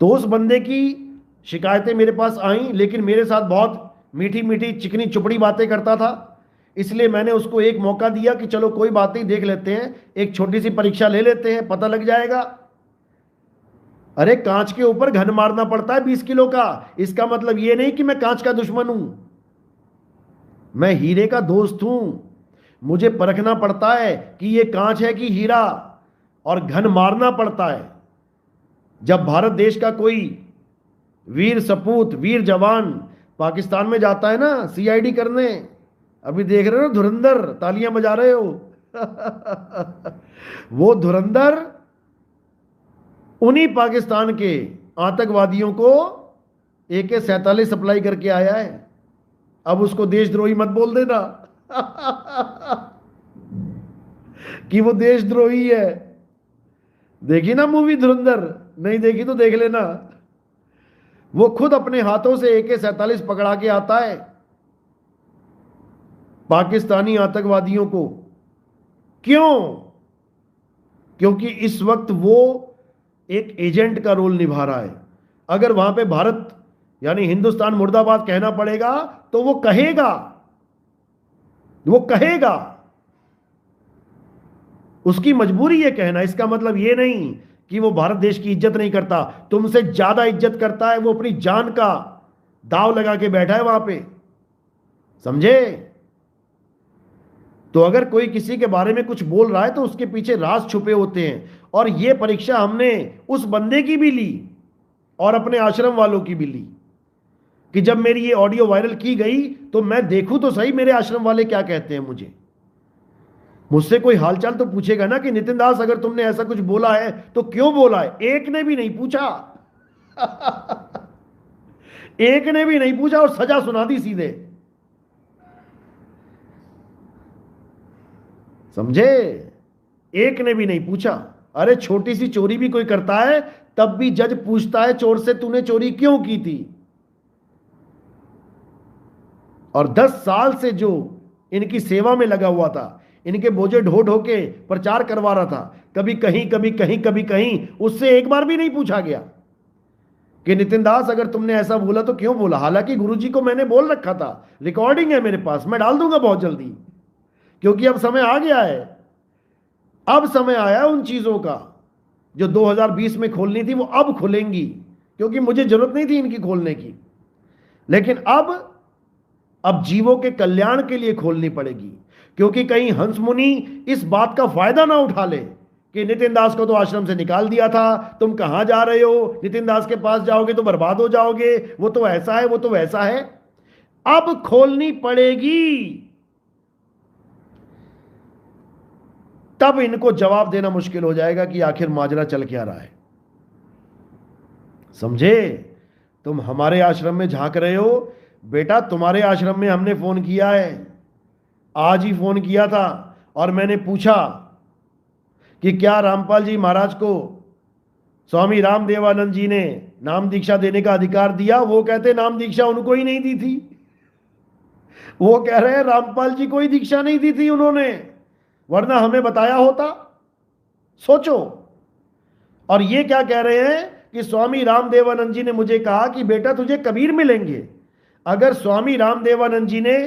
तो उस बंदे की शिकायतें मेरे पास आई, लेकिन मेरे साथ बहुत मीठी मीठी चिकनी चुपड़ी बातें करता था। इसलिए मैंने उसको एक मौका दिया कि चलो कोई बात नहीं, देख लेते हैं, एक छोटी सी परीक्षा ले लेते हैं, पता लग जाएगा। अरे कांच के ऊपर घन मारना पड़ता है 20 किलो का। इसका मतलब यह नहीं कि मैं कांच का दुश्मन हूं। मैं हीरे का दोस्त हूं। मुझे परखना पड़ता है कि यह कांच है कि हीरा, और घन मारना पड़ता है। जब भारत देश का कोई वीर सपूत, वीर जवान पाकिस्तान में जाता है ना सीआईडी करने, अभी देख रहे हो धुरंधर, तालियां बजा रहे हो वो धुरंधर उन्हीं पाकिस्तान के आतंकवादियों को AK-47 सप्लाई करके आया है। अब उसको देशद्रोही मत बोल देना कि वो देशद्रोही है। देखी ना मूवी धुरंधर? नहीं देखी तो देख लेना। वो खुद अपने हाथों से AK-47 पकड़ा के आता है पाकिस्तानी आतंकवादियों को। क्यों? क्योंकि इस वक्त वो एक एजेंट का रोल निभा रहा है। अगर वहां पे भारत यानी हिंदुस्तान मुर्दाबाद कहना पड़ेगा तो वो कहेगा, वो कहेगा। उसकी मजबूरी है कहना। इसका मतलब ये नहीं कि वो भारत देश की इज्जत नहीं करता, तुमसे ज्यादा इज्जत करता है। वो अपनी जान का दाव लगा के बैठा है वहां पे, समझे? तो अगर कोई किसी के बारे में कुछ बोल रहा है तो उसके पीछे राज छुपे होते हैं। और ये परीक्षा हमने उस बंदे की भी ली और अपने आश्रम वालों की भी ली कि जब मेरी ये ऑडियो वायरल की गई तो मैं देखूं तो सही मेरे आश्रम वाले क्या कहते हैं। मुझसे कोई हालचाल तो पूछेगा ना कि नितिन दास अगर तुमने ऐसा कुछ बोला है तो क्यों बोला है। एक ने भी नहीं पूछा एक ने भी नहीं पूछा, और सजा सुना दी सीधे, समझे? एक ने भी नहीं पूछा। अरे छोटी सी चोरी भी कोई करता है तब भी जज पूछता है चोर से तूने चोरी क्यों की थी। और 10 साल से जो इनकी सेवा में लगा हुआ था, इनके बोझे ढो ढो के प्रचार करवा रहा था, कभी कहीं कभी कहीं कभी कहीं, उससे एक बार भी नहीं पूछा गया कि नितिन दास अगर तुमने ऐसा बोला तो क्यों बोला। हालांकि गुरुजी को मैंने बोल रखा था, रिकॉर्डिंग है मेरे पास, मैं डाल दूंगा बहुत जल्दी, क्योंकि अब समय आ गया है। अब समय आया उन चीजों का जो 2020 में खोलनी थी वो अब खुलेंगी, क्योंकि मुझे जरूरत नहीं थी इनकी खोलने की, लेकिन अब जीवों के कल्याण के लिए खोलनी पड़ेगी। क्योंकि कहीं हंस मुनि इस बात का फायदा ना उठा ले कि नितिन दास को तो आश्रम से निकाल दिया था, तुम कहां जा रहे हो, नितिन दास के पास जाओगे तो बर्बाद हो जाओगे, वो तो ऐसा है, वो तो वैसा है। अब खोलनी पड़ेगी, तब इनको जवाब देना मुश्किल हो जाएगा कि आखिर माजरा चल क्या रहा है, समझे? तुम हमारे आश्रम में झांक रहे हो, बेटा तुम्हारे आश्रम में हमने फोन किया है, आज ही फोन किया था, और मैंने पूछा कि क्या रामपाल जी महाराज को स्वामी रामदेवानंद जी ने नाम दीक्षा देने का अधिकार दिया, वो कहते नाम दीक्षा उनको ही नहीं दी थी। वो कह रहे हैं रामपाल जी को ही दीक्षा नहीं दी थी उन्होंने, वरना हमें बताया होता। सोचो। और ये क्या कह रहे हैं कि स्वामी रामदेवानंद जी ने मुझे कहा कि बेटा तुझे कबीर मिलेंगे। अगर स्वामी रामदेवानंद जी ने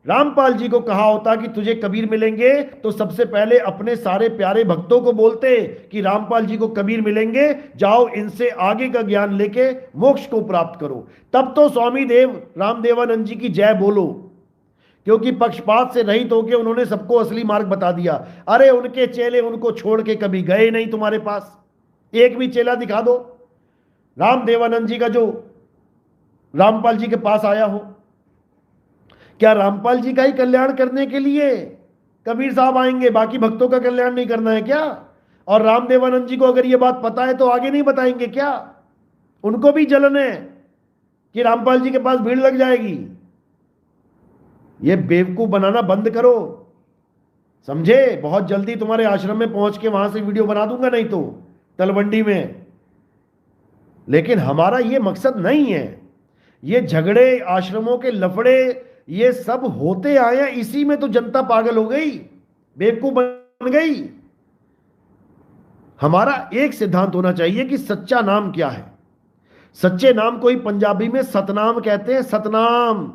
रामपाल जी को कहा होता कि तुझे कबीर मिलेंगे, तो सबसे पहले अपने सारे प्यारे भक्तों को बोलते कि रामपाल जी को कबीर मिलेंगे, जाओ इनसे आगे का ज्ञान लेके मोक्ष को प्राप्त करो। तब तो स्वामी देव रामदेवानंद जी की जय बोलो, क्योंकि पक्षपात से रहित होकर उन्होंने सबको असली मार्ग बता दिया। अरे उनके चेले उनको छोड़ के कभी गए नहीं तुम्हारे पास, एक भी चेला दिखा दो रामदेवानंद जी का जो रामपाल जी के पास आया हो। क्या रामपाल जी का ही कल्याण करने के लिए कबीर साहब आएंगे, बाकी भक्तों का कल्याण नहीं करना है क्या? और रामदेवानंद जी को अगर ये बात पता है तो आगे नहीं बताएंगे क्या? उनको भी जलन है कि रामपाल जी के पास भीड़ लग जाएगी। ये बेवकूफ बनाना बंद करो, समझे? बहुत जल्दी तुम्हारे आश्रम में पहुंच के वहां से वीडियो बना दूंगा, नहीं तो तलवंडी में। लेकिन हमारा ये मकसद नहीं है। ये झगड़े, आश्रमों के लफड़े, ये सब होते आए, इसी में तो जनता पागल हो गई, बेवकूफ बन गई। हमारा एक सिद्धांत होना चाहिए कि सच्चा नाम क्या है। सच्चे नाम को ही पंजाबी में सतनाम कहते हैं, सतनाम,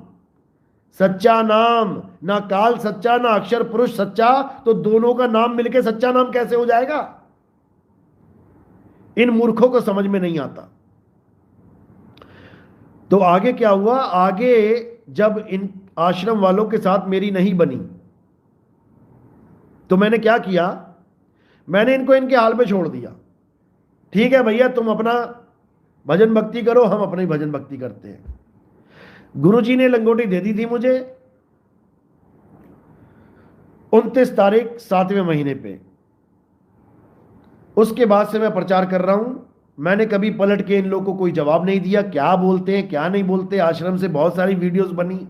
सच्चा नाम। ना काल सच्चा, ना अक्षर पुरुष सच्चा, तो दोनों का नाम मिलके सच्चा नाम कैसे हो जाएगा? इन मूर्खों को समझ में नहीं आता। तो आगे क्या हुआ? आगे जब इन आश्रम वालों के साथ मेरी नहीं बनी, तो मैंने क्या किया, मैंने इनको इनके हाल पे छोड़ दिया। ठीक है भैया, तुम अपना भजन भक्ति करो, हम अपनी भजन भक्ति करते हैं। गुरुजी ने लंगोटी दे दी थी मुझे 29 तारीख 7वें महीने पे। उसके बाद से मैं प्रचार कर रहा हूं। मैंने कभी पलट के इन लोगों को कोई जवाब नहीं दिया, क्या बोलते हैं क्या नहीं बोलते। आश्रम से बहुत सारी वीडियोस बनी,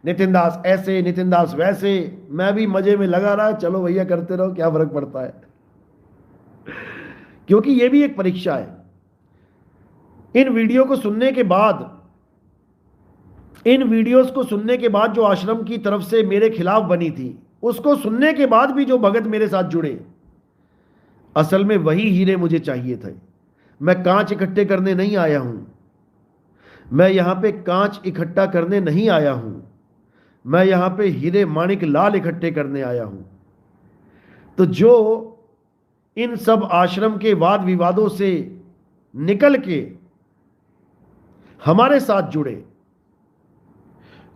नितिन दास ऐसे, नितिन दास वैसे। मैं भी मजे में लगा रहा, चलो भैया करते रहो, क्या फर्क पड़ता है। क्योंकि ये भी एक परीक्षा है। इन वीडियो को सुनने के बाद, इन वीडियोस को सुनने के बाद जो आश्रम की तरफ से मेरे खिलाफ बनी थी, उसको सुनने के बाद भी जो भगत मेरे साथ जुड़े, असल में वही हीरे मुझे चाहिए थे। मैं कांच इकट्ठे करने नहीं आया हूं, मैं यहां पे कांच इकट्ठा करने नहीं आया हूं, मैं यहां पे हीरे माणिक लाल इकट्ठे करने आया हूं। तो जो इन सब आश्रम के वाद विवादों से निकल के हमारे साथ जुड़े,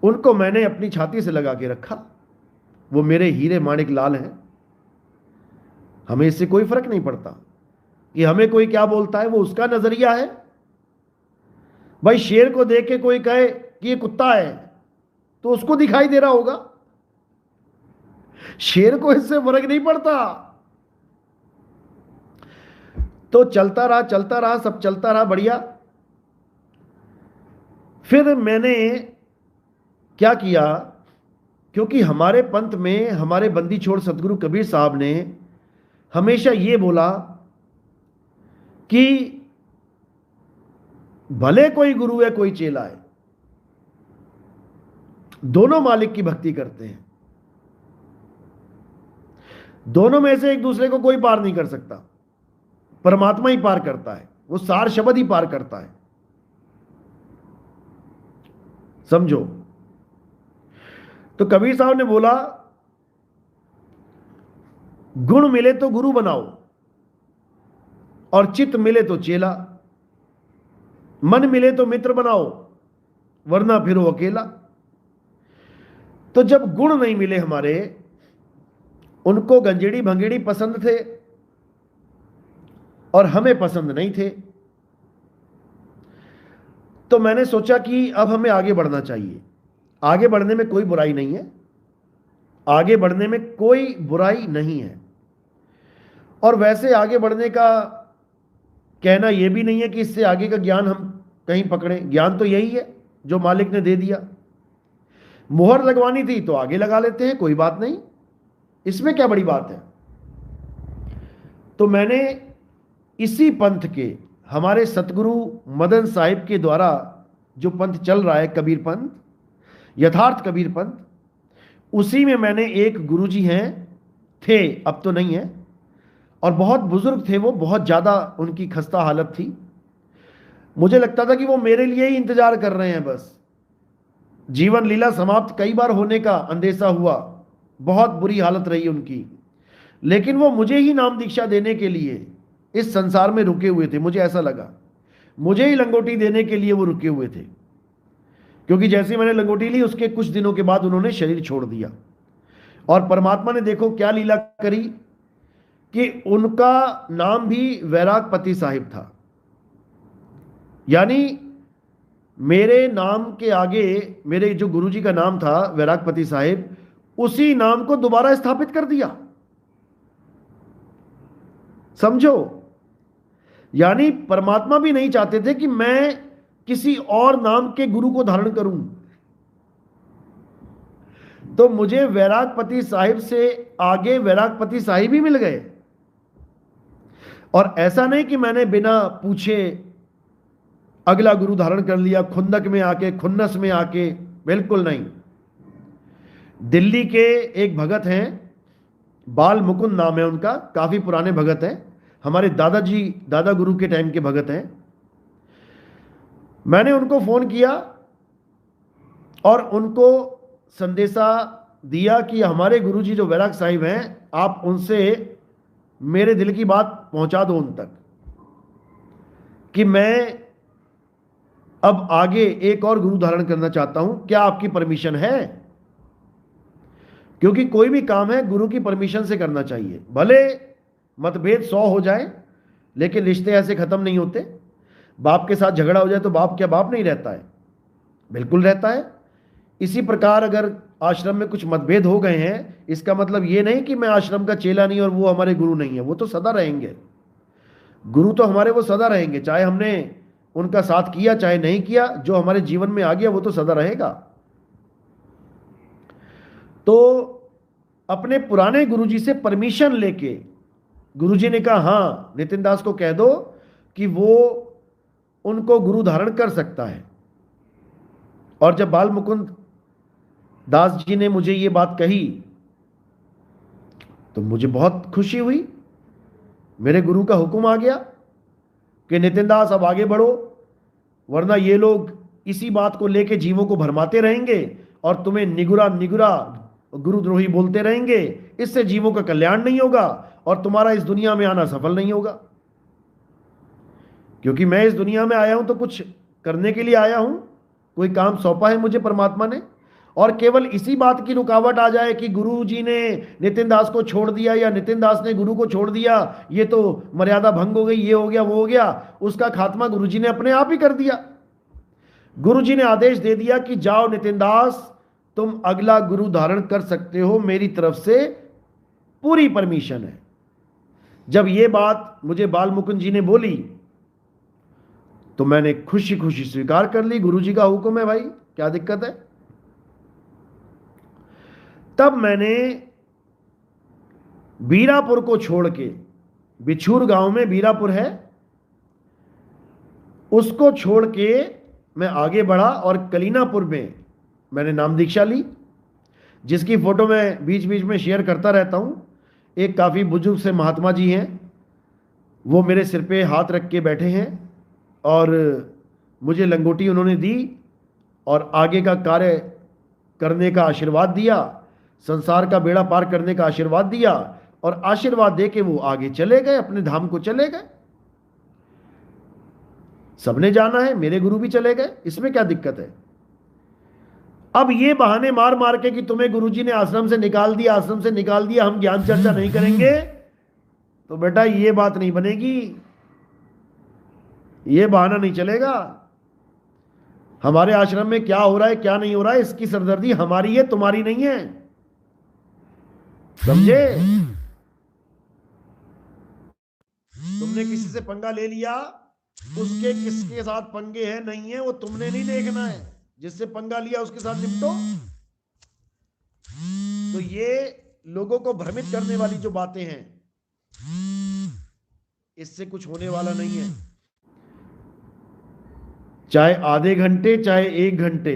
उनको मैंने अपनी छाती से लगा के रखा। वो मेरे हीरे माणिक लाल हैं। हमें इससे कोई फर्क नहीं पड़ता कि हमें कोई क्या बोलता है, वो उसका नजरिया है। भाई शेर को देख के कोई कहे कि ये कुत्ता है, तो उसको दिखाई दे रहा होगा, शेर को इससे फर्क नहीं पड़ता। तो चलता रहा, सब चलता रहा बढ़िया। फिर मैंने क्या किया, क्योंकि हमारे पंथ में हमारे बंदी छोड़ सतगुरु कबीर साहब ने हमेशा ये बोला कि भले कोई गुरु है कोई चेला है, दोनों मालिक की भक्ति करते हैं। दोनों में से एक दूसरे को कोई पार नहीं कर सकता, परमात्मा ही पार करता है, वो सार शब्द ही पार करता है। समझो। तो कबीर साहब ने बोला, गुण मिले तो गुरु बनाओ और चित्त मिले तो चेला, मन मिले तो मित्र बनाओ वरना फिर वो अकेला। तो जब गुण नहीं मिले हमारे, उनको गंजेड़ी भंगेड़ी पसंद थे और हमें पसंद नहीं थे, तो मैंने सोचा कि अब हमें आगे बढ़ना चाहिए। आगे बढ़ने में कोई बुराई नहीं है, आगे बढ़ने में कोई बुराई नहीं है। और वैसे आगे बढ़ने का कहना यह भी नहीं है कि इससे आगे का ज्ञान हम कहीं पकड़ें। ज्ञान तो यही है जो मालिक ने दे दिया। मोहर लगवानी थी तो आगे लगा लेते हैं, कोई बात नहीं, इसमें क्या बड़ी बात है। तो मैंने इसी पंथ के हमारे सतगुरु मदन साहिब के द्वारा जो पंथ चल रहा है, कबीर पंथ, यथार्थ कबीर पंथ, उसी में मैंने एक गुरुजी हैं, थे, अब तो नहीं है, और बहुत बुजुर्ग थे वो, बहुत ज़्यादा उनकी खस्ता हालत थी। मुझे लगता था कि वो मेरे लिए ही इंतजार कर रहे हैं बस। जीवन लीला समाप्त कई बार होने का अंदेशा हुआ, बहुत बुरी हालत रही उनकी, लेकिन वो मुझे ही नाम दीक्षा देने के लिए इस संसार में रुके हुए थे। मुझे ऐसा लगा, मुझे ही लंगोटी देने के लिए वो रुके हुए थे, क्योंकि जैसे मैंने लंगोटी ली उसके कुछ दिनों के बाद उन्होंने शरीर छोड़ दिया। और परमात्मा ने देखो क्या लीला करी कि उनका नाम भी वैरागपति साहिब था। यानी मेरे नाम के आगे मेरे जो गुरुजी का नाम था वैरागपति साहिब, उसी नाम को दोबारा स्थापित कर दिया। समझो, यानी परमात्मा भी नहीं चाहते थे कि मैं किसी और नाम के गुरु को धारण करूं, तो मुझे वैरागपति साहिब से आगे वैरागपति साहिब ही मिल गए। और ऐसा नहीं कि मैंने बिना पूछे अगला गुरु धारण कर लिया, खुंदक में आके, खुन्नस में आके, बिल्कुल नहीं। दिल्ली के एक भगत हैं, बाल मुकुंद नाम है उनका, काफी पुराने भगत हैं, हमारे दादाजी, दादा गुरु के टाइम के भगत हैं। मैंने उनको फोन किया और उनको संदेशा दिया कि हमारे गुरुजी जो वैराग साहिब हैं, आप उनसे मेरे दिल की बात पहुंचा दो उन तक कि मैं अब आगे एक और गुरु धारण करना चाहता हूं, क्या आपकी परमिशन है? क्योंकि कोई भी काम है गुरु की परमिशन से करना चाहिए। भले मतभेद 100 हो जाए, लेकिन रिश्ते ऐसे खत्म नहीं होते। बाप के साथ झगड़ा हो जाए तो बाप क्या बाप नहीं रहता है? बिल्कुल रहता है। इसी प्रकार अगर आश्रम में कुछ मतभेद हो गए हैं, इसका मतलब ये नहीं कि मैं आश्रम का चेला नहीं और वो हमारे गुरु नहीं है। वो तो सदा रहेंगे, गुरु तो हमारे वो सदा रहेंगे, चाहे हमने उनका साथ किया चाहे नहीं किया। जो हमारे जीवन में आ गया वो तो सदा रहेगा। तो अपने पुराने गुरुजी से परमिशन लेके गुरुजी ने कहा, हाँ नितिन दास को कह दो कि वो उनको गुरु धारण कर सकता है। और जब बाल मुकुंद दास जी ने मुझे ये बात कही तो मुझे बहुत खुशी हुई। मेरे गुरु का हुक्म आ गया कि नितिन दास अब आगे बढ़ो, वरना ये लोग इसी बात को लेके जीवों को भरमाते रहेंगे और तुम्हें निगुरा निगुरा गुरुद्रोही बोलते रहेंगे। इससे जीवों का कल्याण नहीं होगा और तुम्हारा इस दुनिया में आना सफल नहीं होगा। क्योंकि मैं इस दुनिया में आया हूं तो कुछ करने के लिए आया हूं, कोई काम सौंपा है मुझे परमात्मा ने। और केवल इसी बात की रुकावट आ जाए कि गुरु जी ने नितिन दास को छोड़ दिया या नितिन दास ने गुरु को छोड़ दिया, ये तो मर्यादा भंग हो गई, ये हो गया वो हो गया, उसका खात्मा गुरु जी ने अपने आप ही कर दिया। गुरु जी ने आदेश दे दिया कि जाओ नितिन दास, तुम अगला गुरु धारण कर सकते हो, मेरी तरफ से पूरी परमिशन है। जब ये बात मुझे बाल मुकुंद जी ने बोली तो मैंने खुशी खुशी स्वीकार कर ली। गुरु जी का हुक्म है भाई, क्या दिक्कत है। तब मैंने बीरापुर को छोड़ के, बिछूर गांव में बीरापुर है, उसको छोड़ के मैं आगे बढ़ा और कलीनापुर में मैंने नाम दीक्षा ली, जिसकी फोटो मैं बीच बीच में शेयर करता रहता हूं। एक काफी बुजुर्ग से महात्मा जी हैं, वो मेरे सिर पे हाथ रख के बैठे हैं और मुझे लंगोटी उन्होंने दी और आगे का कार्य करने का आशीर्वाद दिया, संसार का बेड़ा पार करने का आशीर्वाद दिया और आशीर्वाद दे के वो आगे चले गए, अपने धाम को चले गए। सबने जाना है, मेरे गुरु भी चले गए, इसमें क्या दिक्कत है। अब ये बहाने मार मार के कि तुम्हें गुरुजी ने आश्रम से निकाल दिया, आश्रम से निकाल दिया, हम ज्ञान चर्चा नहीं करेंगे, तो बेटा ये बात नहीं बनेगी, ये बहाना नहीं चलेगा। हमारे आश्रम में क्या हो रहा है क्या नहीं हो रहा है, इसकी सरदर्दी हमारी है, तुम्हारी नहीं है, समझे। तुमने किसी से पंगा ले लिया, उसके किसके साथ पंगे हैं नहीं है वो तुमने नहीं देखना है, जिससे पंगा लिया उसके साथ निपटो। तो ये लोगों को भ्रमित करने वाली जो बातें हैं, इससे कुछ होने वाला नहीं है। चाहे आधे घंटे चाहे 1 घंटे,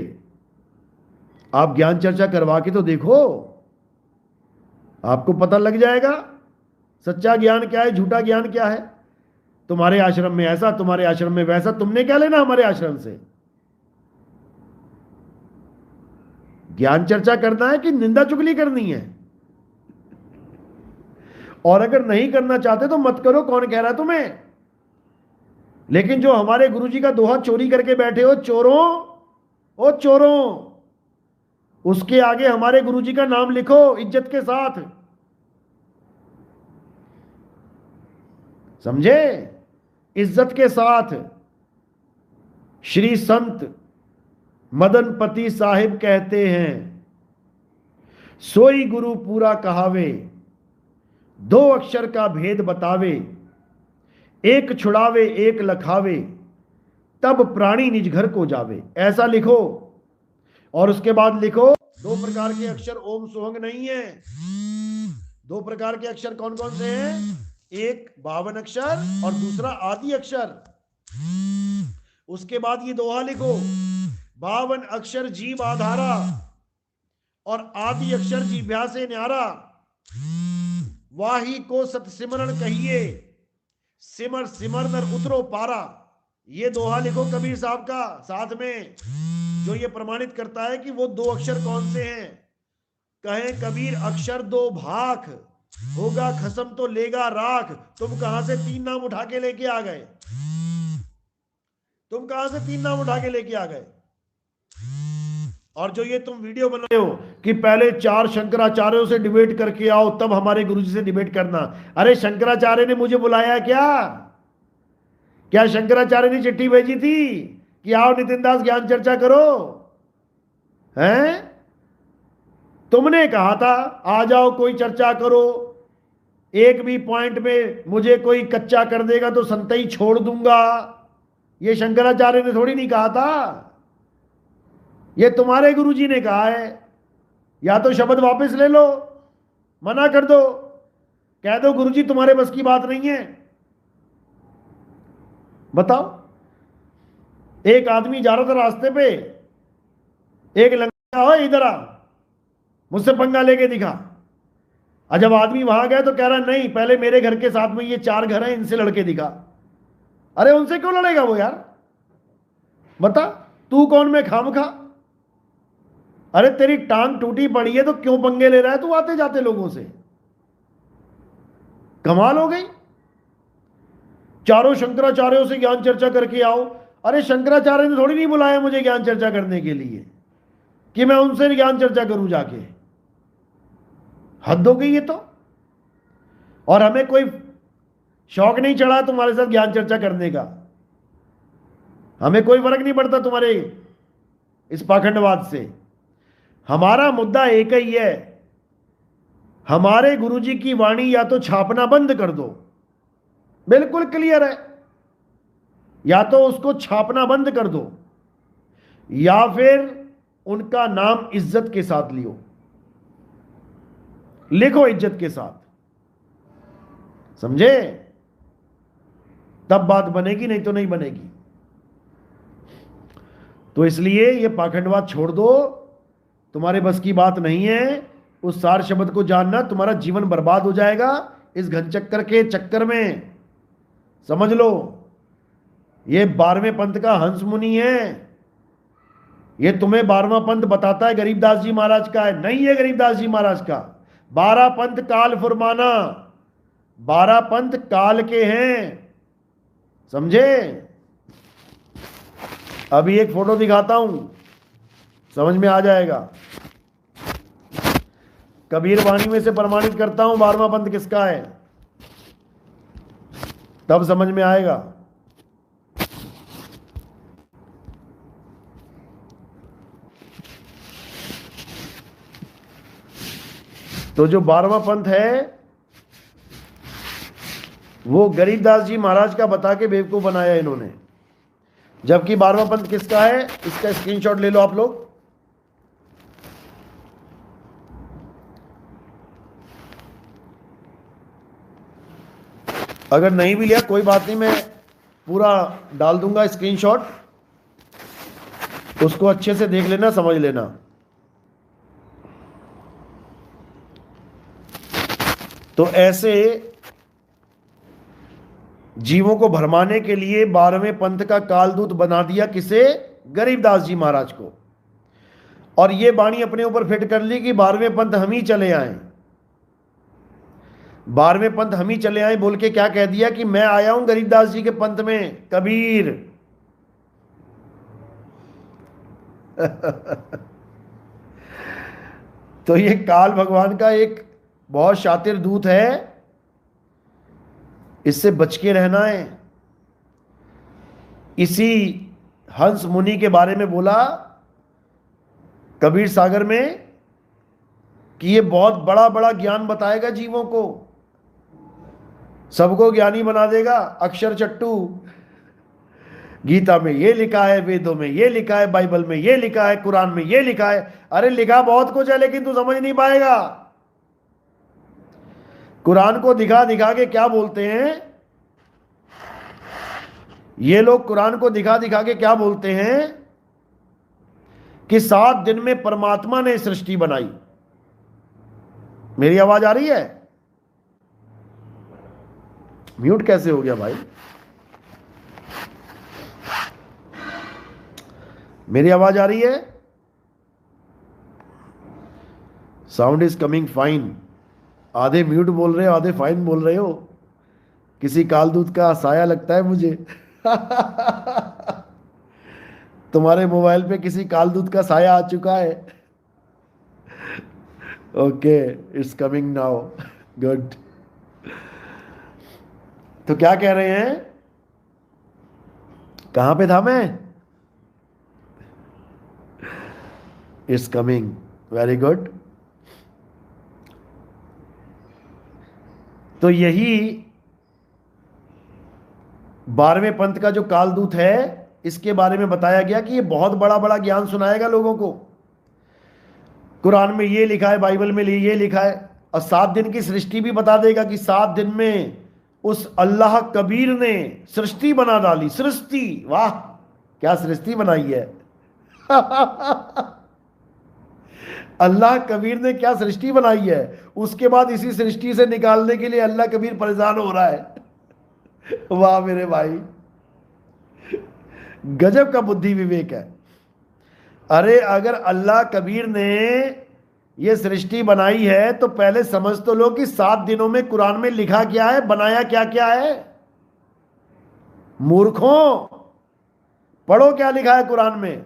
आप ज्ञान चर्चा करवा के तो देखो, आपको पता लग जाएगा सच्चा ज्ञान क्या है, झूठा ज्ञान क्या है। तुम्हारे आश्रम में ऐसा, तुम्हारे आश्रम में वैसा, तुमने क्या लेना हमारे आश्रम से। ज्ञान चर्चा करना है कि निंदा चुगली करनी है। और अगर नहीं करना चाहते तो मत करो, कौन कह रहा तुम्हें। लेकिन जो हमारे गुरुजी का दोहा चोरी करके बैठे हो, चोरों ओ चोरों, उसके आगे हमारे गुरुजी का नाम लिखो इज्जत के साथ, समझे, इज्जत के साथ। श्री संत मदनपति साहिब कहते हैं, सोई गुरु पूरा कहावे, 2 अक्षर का भेद बतावे, एक छुड़ावे एक लखावे, तब प्राणी निज घर को जावे। ऐसा लिखो। और उसके बाद लिखो, 2 प्रकार के अक्षर ओम सोहंग नहीं है। 2 प्रकार के अक्षर कौन कौन से हैं? एक 52 अक्षर और दूसरा आदि अक्षर। उसके बाद ये दोहा लिखो, 52 अक्षर जीव आधारा और आदि अक्षर जीभ्या से न्यारा, वाही को सत सिमरण कहिए, सिमर सिमर नर उतरो पारा। ये दोहा लिखो कबीर साहब का, साथ में जो ये प्रमाणित करता है कि वो 2 अक्षर कौन से हैं। कहे कबीर अक्षर 2 भाख, होगा खसम तो लेगा राख। तुम कहां से 3 नाम उठा के लेके आ गए? तुम कहां से 3 नाम उठा के लेके आ गए? और जो ये तुम वीडियो बना रहे हो कि पहले 4 शंकराचार्यों से डिबेट करके आओ तब हमारे गुरुजी से डिबेट करना। अरे शंकराचार्य ने मुझे बुलाया क्या? क्या शंकराचार्य ने चिट्ठी भेजी थी कि आओ नितिन दास ज्ञान चर्चा करो? हैं? तुमने कहा था आ जाओ कोई चर्चा करो, एक भी पॉइंट में मुझे कोई कच्चा कर देगा तो संतई छोड़ दूंगा। ये शंकराचार्य ने थोड़ी नहीं कहा था, ये तुम्हारे गुरुजी ने कहा है। या तो शब्द वापस ले लो, मना कर दो, कह दो गुरुजी तुम्हारे बस की बात नहीं है। बताओ, एक आदमी जा रहा था रास्ते पे, एक लंगड़ा हो इधर आ, मुझसे पंगा लेके दिखा। और जब आदमी वहां गया तो कह रहा नहीं, पहले मेरे घर के साथ में ये 4 घर हैं, इनसे लड़के दिखा। अरे उनसे क्यों लड़ेगा वो यार? बता, तू कौन मैं खामखा? अरे तेरी टांग टूटी पड़ी है तो क्यों पंगे ले रहा है तू आते जाते लोगों से? कमाल हो गई। चारों शंकराचार्यों से ज्ञान चर्चा करके आओ। अरे शंकराचार्य ने थोड़ी नहीं बुलाया मुझे ज्ञान चर्चा करने के लिए कि मैं उनसे ज्ञान चर्चा करूं जाके। हद हो गई ये तो। और हमें कोई शौक नहीं चढ़ा तुम्हारे साथ ज्ञान चर्चा करने का। हमें कोई फर्क नहीं पड़ता तुम्हारे इस पाखंडवाद से। हमारा मुद्दा एक ही है, हमारे गुरुजी की वाणी या तो छापना बंद कर दो, बिल्कुल क्लियर है, या तो उसको छापना बंद कर दो, या फिर उनका नाम इज्जत के साथ लियो, लिखो इज्जत के साथ, समझे? तब बात बनेगी, नहीं तो नहीं बनेगी। तो इसलिए ये पाखंडवाद छोड़ दो, तुम्हारे बस की बात नहीं है। उस सार शब्द को जानना, तुम्हारा जीवन बर्बाद हो जाएगा इस घनचक्कर के चक्कर में। समझ लो, ये 12वें पंथ का हंस मुनि है। ये तुम्हें 12वां पंथ बताता है गरीबदास जी महाराज का है, नहीं है गरीबदास जी महाराज का। 12 पंथ काल फुरमाना, 12 पंथ काल के हैं, समझे? अभी एक फोटो दिखाता हूं, समझ में आ जाएगा। कबीर वाणी में से प्रमाणित करता हूं 12वां पंथ किसका है, तब समझ में आएगा। तो जो 12वां पंथ है वो गरीबदास जी महाराज का बता के बेवकूफ बनाया इन्होंने। जबकि 12वां पंथ किसका है, इसका स्क्रीनशॉट ले लो आप लोग। अगर नहीं भी लिया कोई बात नहीं, मैं पूरा डाल दूंगा स्क्रीनशॉट। उसको अच्छे से देख लेना, समझ लेना। तो ऐसे जीवों को भरमाने के लिए 12वें पंथ का कालदूत बना दिया किसे? गरीबदास जी महाराज को। और ये बाणी अपने ऊपर फिट कर ली कि 12वें पंथ हम ही चले आए, 12वें पंथ हम ही चले आए बोल के क्या कह दिया कि मैं आया हूं गरीबदास जी के पंथ में, कबीर। तो ये काल भगवान का एक बहुत शातिर दूत है, इससे बच के रहना है। इसी हंस मुनि के बारे में बोला कबीर सागर में कि ये बहुत बड़ा बड़ा ज्ञान बताएगा जीवों को, सबको ज्ञानी बना देगा। अक्षर चट्टू, गीता में ये लिखा है, वेदों में ये लिखा है, बाइबल में ये लिखा है, कुरान में ये लिखा है। अरे लिखा बहुत कुछ है लेकिन तू समझ नहीं पाएगा। कुरान को दिखा दिखा के क्या बोलते हैं ये लोग? कुरान को दिखा दिखा के क्या बोलते हैं कि 7 दिन में परमात्मा ने सृष्टि बनाई। मेरी आवाज आ रही है? म्यूट कैसे हो गया भाई? मेरी आवाज आ रही है? Sound is coming fine. आधे म्यूट बोल रहे हो, आधे फाइन बोल रहे हो। किसी कालदूत का साया लगता है मुझे। तुम्हारे मोबाइल पे किसी कालदूत का साया आ चुका है। Okay, it's coming now, good. तो क्या कह रहे हैं? कहां पे था मैं? It's coming, very good. तो यही 12वें पंथ का जो कालदूत है, इसके बारे में बताया गया कि ये बहुत बड़ा बड़ा ज्ञान सुनाएगा लोगों को। कुरान में ये लिखा है, बाइबल में ये लिखा है, और 7 दिन की सृष्टि भी बता देगा कि 7 दिन में उस अल्लाह कबीर ने सृष्टि बना डाली। सृष्टि, वाह क्या सृष्टि बनाई है। अल्लाह कबीर ने क्या सृष्टि बनाई है। उसके बाद इसी सृष्टि से निकालने के लिए अल्लाह कबीर परेशान हो रहा है। वाह मेरे भाई, गजब का बुद्धि विवेक है। अरे अगर अल्लाह कबीर ने ये सृष्टि बनाई है तो पहले समझ तो लो कि 7 दिनों में कुरान में लिखा क्या है, बनाया क्या क्या है। मूर्खों, पढ़ो क्या लिखा है कुरान में।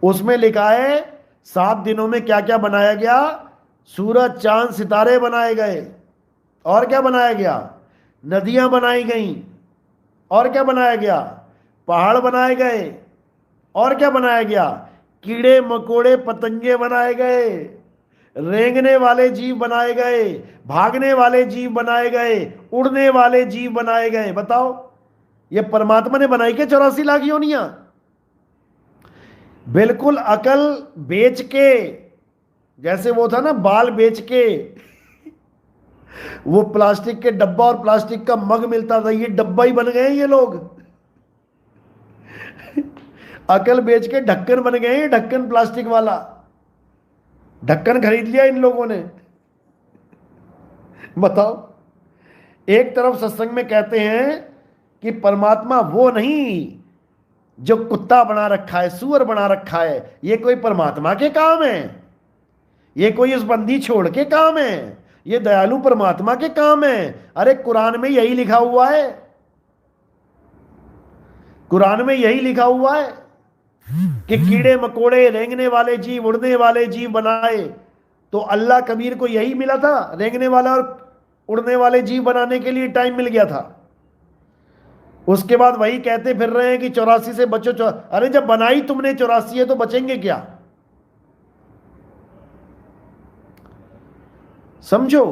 उसमें लिखा है 7 दिनों में क्या क्या बनाया गया। सूरज, चांद, सितारे बनाए गए। और क्या बनाया गया? नदियां बनाई गईं। और क्या बनाया गया? पहाड़ बनाए गए। और क्या बनाया गया? कीड़े मकोड़े पतंगे बनाए गए। रेंगने वाले जीव बनाए गए, भागने वाले जीव बनाए गए, उड़ने वाले जीव बनाए गए। बताओ, ये परमात्मा ने बनाई के 84 लाख योनियां? बिल्कुल अकल बेच के, जैसे वो था ना बाल बेच के वो प्लास्टिक के डब्बा और प्लास्टिक का मग मिलता था, ये डब्बा ही बन गए ये लोग। अकल बेच के ढक्कन बन गए, ढक्कन प्लास्टिक वाला ढक्कन खरीद लिया इन लोगों ने। बताओ, एक तरफ सत्संग में कहते हैं कि परमात्मा वो नहीं जो कुत्ता बना रखा है, सुअर बना रखा है, ये कोई परमात्मा के काम है, ये कोई इस बंदी छोड़ के काम है, ये दयालु परमात्मा के काम है। अरे कुरान में यही लिखा हुआ है, कुरान में यही लिखा हुआ है कि कीड़े मकोड़े, रेंगने वाले जीव, उड़ने वाले जीव बनाए। तो अल्लाह कबीर को यही मिला था, रेंगने वाला और उड़ने वाले जीव बनाने के लिए टाइम मिल गया था। उसके बाद वही कहते फिर रहे हैं कि 84 से बचो। अरे जब बनाई तुमने 84 है तो बचेंगे क्या? समझो,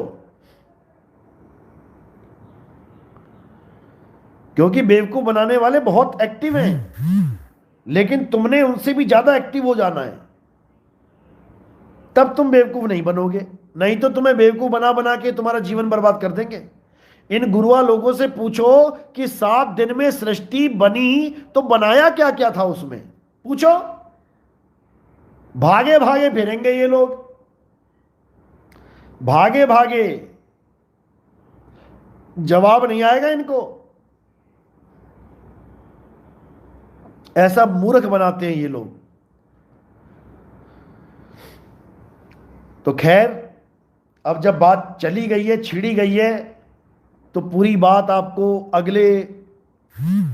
क्योंकि बेवकूफ बनाने वाले बहुत एक्टिव हैं, लेकिन तुमने उनसे भी ज्यादा एक्टिव हो जाना है, तब तुम बेवकूफ नहीं बनोगे। नहीं तो तुम्हें बेवकूफ बना बना के तुम्हारा जीवन बर्बाद कर देंगे। इन गुरुआ लोगों से पूछो कि 7 दिन में सृष्टि बनी तो बनाया क्या क्या था उसमें। पूछो, भागे भागे फिरेंगे ये लोग, भागे भागे, जवाब नहीं आएगा इनको। ऐसा मूर्ख बनाते हैं ये लोग। तो खैर, अब जब बात चली गई है, छिड़ी गई है, तो पूरी बात आपको अगले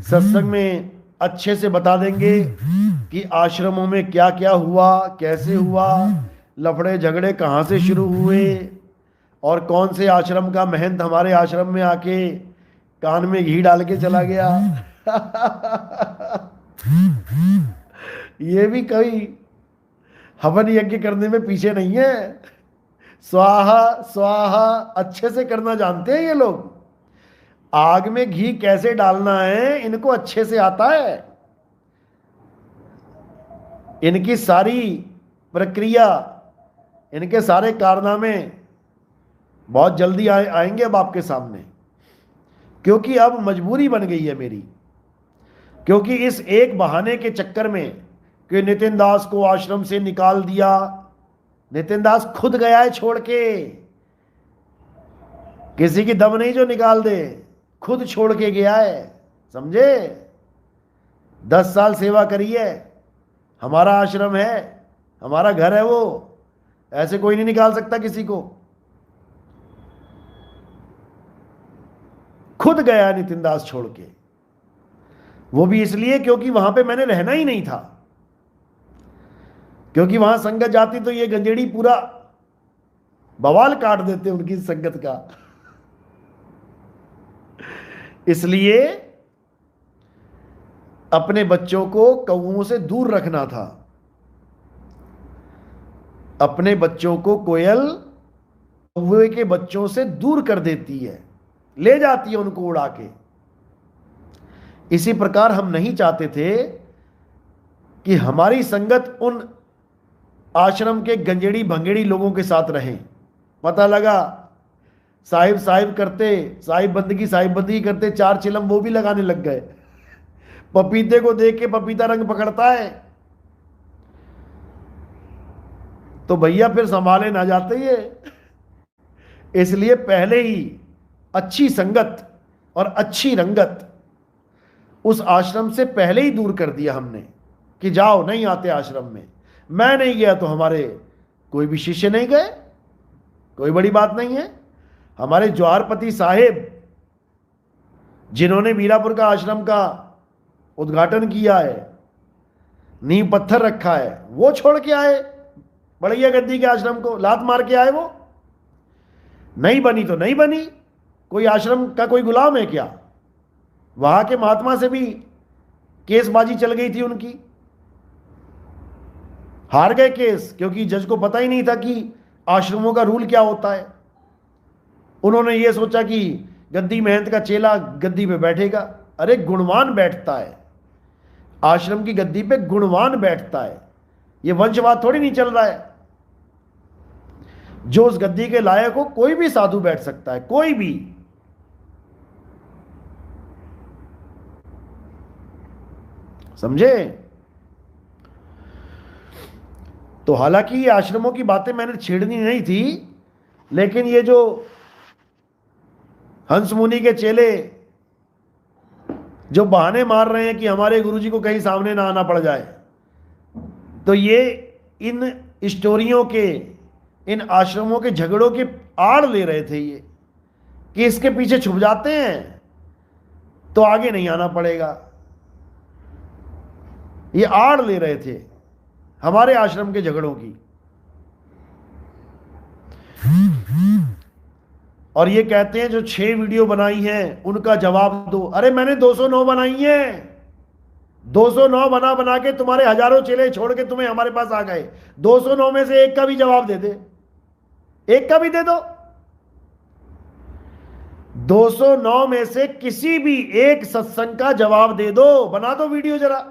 सत्संग में अच्छे से बता देंगे कि आश्रमों में क्या क्या हुआ, कैसे हुआ, लफड़े झगड़े कहाँ से शुरू हुए, और कौन से आश्रम का महंत हमारे आश्रम में आके कान में घी डाल के चला गया। ये भी कोई हवन यज्ञ करने में पीछे नहीं है। स्वाहा स्वाहा अच्छे से करना जानते हैं ये लोग। आग में घी कैसे डालना है इनको अच्छे से आता है। इनकी सारी प्रक्रिया, इनके सारे कारनामे बहुत जल्दी आएंगे अब आपके सामने, क्योंकि अब मजबूरी बन गई है मेरी। क्योंकि इस एक बहाने के चक्कर में कि नितिन दास को आश्रम से निकाल दिया, नितिन दास खुद गया है छोड़ के, किसी की दम नहीं जो निकाल दे, खुद छोड़ के गया है, समझे। 10 साल सेवा करी है, हमारा आश्रम है, हमारा घर है, वो ऐसे कोई नहीं निकाल सकता किसी को। खुद गया नितिन दास छोड़ के, वो भी इसलिए क्योंकि वहां पे मैंने रहना ही नहीं था। क्योंकि वहां संगत जाती तो ये गंजेड़ी पूरा बवाल काट देते उनकी संगत का। इसलिए अपने बच्चों को कौओं से दूर रखना था। अपने बच्चों को कोयल कौवे के बच्चों से दूर कर देती है, ले जाती है उनको उड़ा के। इसी प्रकार हम नहीं चाहते थे कि हमारी संगत उन आश्रम के गंजेड़ी भंगेड़ी लोगों के साथ रहे। पता लगा साहिब साहिब करते, साहिब बंदगी करते, 4 चिलम वो भी लगाने लग गए। पपीते को देख के पपीता रंग पकड़ता है, तो भैया फिर संभाले ना जाते ये। इसलिए पहले ही अच्छी संगत और अच्छी रंगत उस आश्रम से पहले ही दूर कर दिया हमने कि जाओ, नहीं आते आश्रम में। मैं नहीं गया तो हमारे कोई भी शिष्य नहीं गए, कोई बड़ी बात नहीं है। हमारे ज्वारपति साहेब जिन्होंने मीरापुर का आश्रम का उद्घाटन किया है, नींव पत्थर रखा है, वो छोड़ के आए बड़ैया गद्दी के आश्रम को, लात मार के आए। वो नहीं बनी तो नहीं बनी, कोई आश्रम का कोई गुलाम है क्या? वहां के महात्मा से भी केसबाजी चल गई थी उनकी, हार गए केस, क्योंकि जज को पता ही नहीं था कि आश्रमों का रूल क्या होता है। उन्होंने ये सोचा कि गद्दी महंत का चेला गद्दी पे बैठेगा। अरे गुणवान बैठता है आश्रम की गद्दी पे, गुणवान बैठता है। ये वंशवाद थोड़ी नहीं चल रहा है। जो उस गद्दी के लायक हो कोई भी साधु बैठ सकता है, कोई भी। समझे? तो हालांकि ये आश्रमों की बातें मैंने छेड़नी नहीं थी, लेकिन ये जो हंस मुनि के चेले जो बहाने मार रहे हैं कि हमारे गुरुजी को कहीं सामने ना आना पड़ जाए, तो ये इन स्टोरियों के, इन आश्रमों के झगड़ों की आड़ ले रहे थे ये, कि इसके पीछे छुप जाते हैं तो आगे नहीं आना पड़ेगा। ये आड़ ले रहे थे हमारे आश्रम के झगड़ों की। और ये कहते हैं जो 6 वीडियो बनाई हैं उनका जवाब दो। अरे मैंने 209 बनाई हैं, 209 बना के तुम्हारे हजारों चेले छोड़ के तुम्हें हमारे पास आ गए। 209 में से एक का भी जवाब दे दे, एक का भी दे दो। 209 में से किसी भी एक सत्संग का जवाब दे दो, बना दो वीडियो जरा।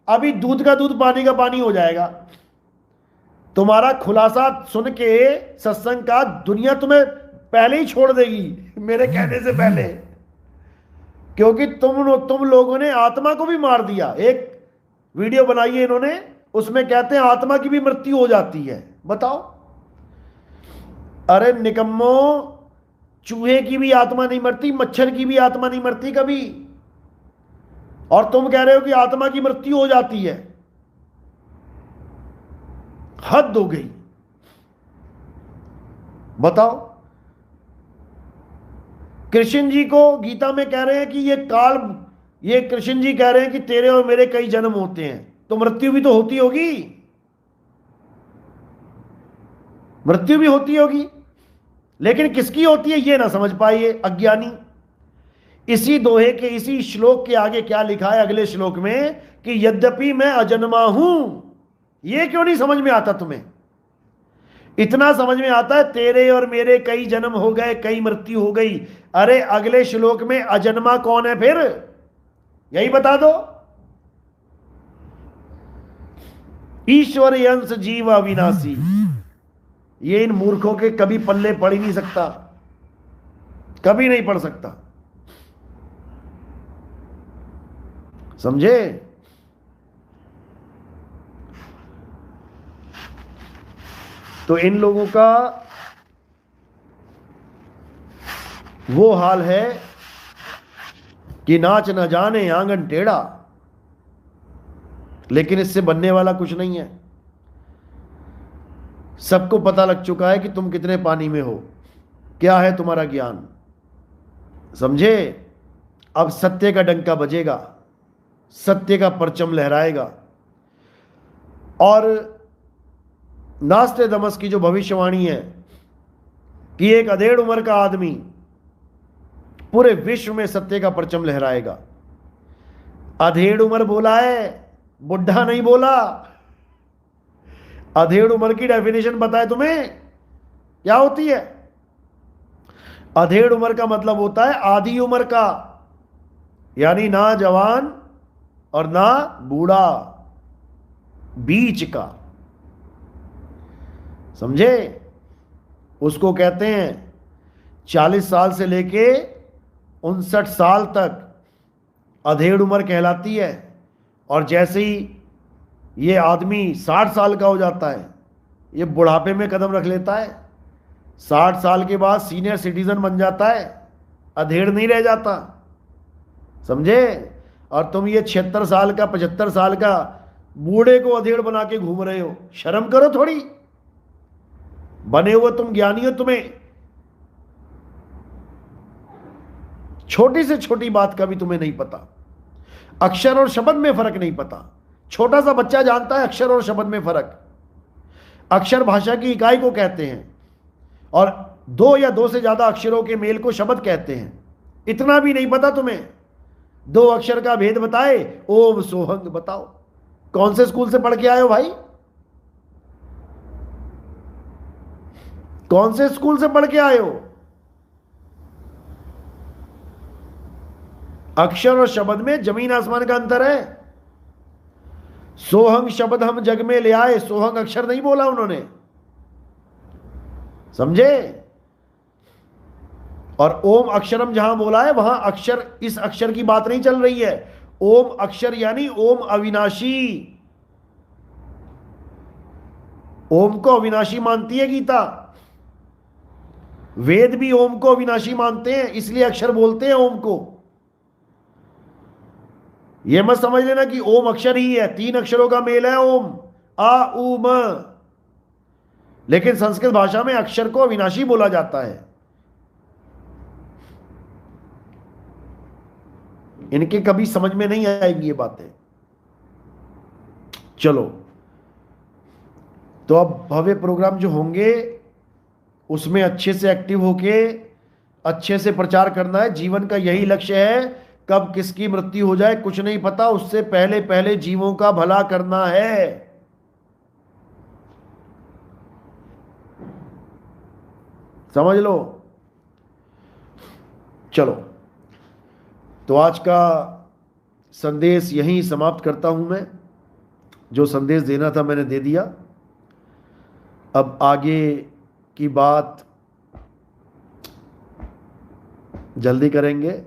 अभी दूध का दूध पानी का पानी हो जाएगा। तुम्हारा खुलासा सुन के सत्संग का दुनिया तुम्हें पहले ही छोड़ देगी, मेरे कहने से पहले। क्योंकि तुम लोगों ने आत्मा को भी मार दिया। एक वीडियो बनाई है इन्होंने, उसमें कहते हैं आत्मा की भी मृत्यु हो जाती है। बताओ, अरे निकम्मो, चूहे की भी आत्मा नहीं मरती, मच्छर की भी आत्मा नहीं मरती कभी, और तुम कह रहे हो कि आत्मा की मृत्यु हो जाती है। हद हो गई। बताओ, कृष्ण जी को गीता में कह रहे हैं कि ये कृष्ण जी कह रहे हैं कि तेरे और मेरे कई जन्म होते हैं, तो मृत्यु भी तो होती होगी, मृत्यु भी होती होगी, लेकिन किसकी होती है ये ना समझ पाइए अज्ञानी। इसी दोहे के इसी श्लोक के आगे क्या लिखा है अगले श्लोक में, कि यद्यपि मैं अजन्मा हूं। ये क्यों नहीं समझ में आता तुम्हें? इतना समझ में आता है तेरे और मेरे कई जन्म हो गए, कई मृत्यु हो गई। अरे अगले श्लोक में अजन्मा कौन है फिर, यही बता दो। ईश्वर अंश जीव अविनाशी, ये इन मूर्खों के कभी पल्ले पड़ ही नहीं सकता, कभी नहीं पड़ सकता। समझे? तो इन लोगों का वो हाल है कि नाच न जाने आंगन टेढ़ा, लेकिन इससे बनने वाला कुछ नहीं है। सबको पता लग चुका है कि तुम कितने पानी में हो, क्या है तुम्हारा ज्ञान। समझे? अब सत्य का डंका बजेगा, सत्य का परचम लहराएगा, और नास्टेदमस की जो भविष्यवाणी है कि एक अधेड़ उम्र का आदमी पूरे विश्व में सत्य का परचम लहराएगा। अधेड़ उम्र बोला है, बुढ़ा नहीं बोला। अधेड़ उम्र की डेफिनेशन बताए तुम्हें क्या होती है? अधेड़ उम्र का मतलब होता है आधी उम्र का, यानी ना जवान और ना बूढ़ा, बीच का। समझे? उसको कहते हैं 40 साल से लेके 59 साल तक अधेड़ उम्र कहलाती है। और जैसे ही ये आदमी 60 साल का हो जाता है, ये बुढ़ापे में कदम रख लेता है। 60 साल के बाद सीनियर सिटीजन बन जाता है, अधेड़ नहीं रह जाता। समझे? और तुम ये 76 साल का 75 साल का बूढ़े को अधेड़ बना के घूम रहे हो, शर्म करो थोड़ी। बने हुए तुम ज्ञानी हो, तुम्हें छोटी से छोटी बात का भी तुम्हें नहीं पता, अक्षर और शब्द में फर्क नहीं पता। छोटा सा बच्चा जानता है अक्षर और शब्द में फर्क। अक्षर भाषा की इकाई को कहते हैं, और 2 या 2 से ज्यादा अक्षरों के मेल को शब्द कहते हैं। इतना भी नहीं पता तुम्हें? 2 अक्षर का भेद बताए, ओम सोहंग। बताओ, कौन से स्कूल से पढ़ के आए हो भाई? कौन से स्कूल से पढ़ के आए हो? अक्षर और शब्द में जमीन आसमान का अंतर है। सोहंग शब्द हम जग में ले आए, सोहंग अक्षर नहीं बोला उन्होंने। समझे? और ओम अक्षरम जहां बोला है, वहां अक्षर, इस अक्षर की बात नहीं चल रही है। ओम अक्षर यानी ओम अविनाशी। ओम को अविनाशी मानती है गीता। वेद भी ओम को अविनाशी मानते हैं, इसलिए अक्षर बोलते हैं ओम को। यह मत समझ लेना कि ओम अक्षर ही है, 3 अक्षरों का मेल है ओम, आ उ म। लेकिन संस्कृत भाषा में अक्षर को अविनाशी बोला जाता है। इनके कभी समझ में नहीं आएगी ये बातें। चलो, तो अब भव्य प्रोग्राम जो होंगे उसमें अच्छे से एक्टिव होके अच्छे से प्रचार करना है। जीवन का यही लक्ष्य है। कब किसकी मृत्यु हो जाए कुछ नहीं पता, उससे पहले पहले जीवों का भला करना है। समझ लो। चलो, तो आज का संदेश यहीं समाप्त करता हूं मैं। जो संदेश देना था मैंने दे दिया। अब आगे की बात जल्दी करेंगे।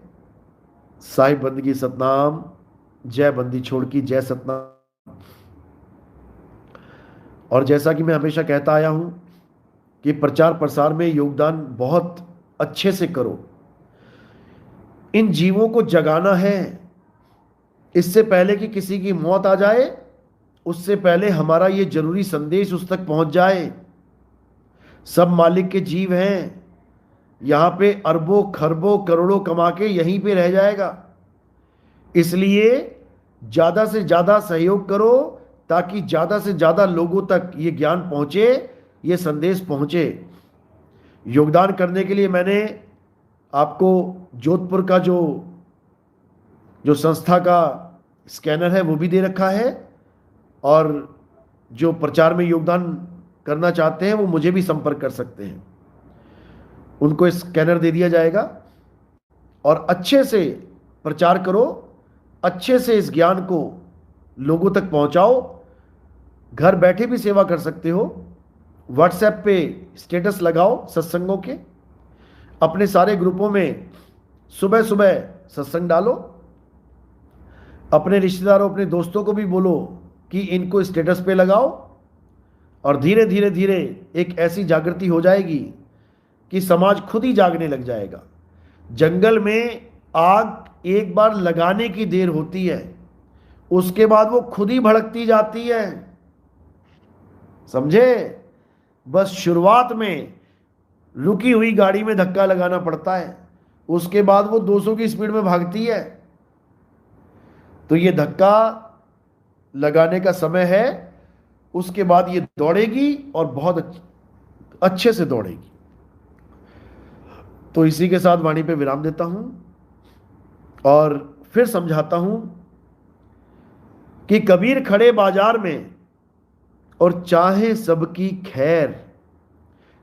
साहिब बंदगी सतनाम, जय बंदी छोड़ की, जय सतनाम। और जैसा कि मैं हमेशा कहता आया हूं कि प्रचार प्रसार में योगदान बहुत अच्छे से करो। इन जीवों को जगाना है। इससे पहले कि किसी की मौत आ जाए, उससे पहले हमारा ये जरूरी संदेश उस तक पहुंच जाए। सब मालिक के जीव हैं। यहां पे अरबों खरबों करोड़ों कमा के यहीं पे रह जाएगा। इसलिए ज्यादा से ज्यादा सहयोग करो, ताकि ज्यादा से ज्यादा लोगों तक ये ज्ञान पहुंचे, ये संदेश पहुंचे। योगदान करने के लिए मैंने आपको जोधपुर का जो जो संस्था का स्कैनर है वो भी दे रखा है, और जो प्रचार में योगदान करना चाहते हैं वो मुझे भी संपर्क कर सकते हैं। उनको स्कैनर दे दिया जाएगा। और अच्छे से प्रचार करो, अच्छे से इस ज्ञान को लोगों तक पहुंचाओ। घर बैठे भी सेवा कर सकते हो। व्हाट्सएप पे स्टेटस लगाओ सत्संगों के, अपने सारे ग्रुपों में सुबह सुबह सत्संग डालो। अपने रिश्तेदारों अपने दोस्तों को भी बोलो कि इनको स्टेटस पे लगाओ। और धीरे धीरे धीरे एक ऐसी जागृति हो जाएगी कि समाज खुद ही जागने लग जाएगा। जंगल में आग एक बार लगाने की देर होती है, उसके बाद वो खुद ही भड़कती जाती है। समझे? बस शुरुआत में रुकी हुई गाड़ी में धक्का लगाना पड़ता है, उसके बाद वो 200 की स्पीड में भागती है। तो ये धक्का लगाने का समय है, उसके बाद ये दौड़ेगी और बहुत अच्छे से दौड़ेगी। तो इसी के साथ वाणी पे विराम देता हूं और फिर समझाता हूं कि कबीर खड़े बाजार में और चाहे सबकी खैर,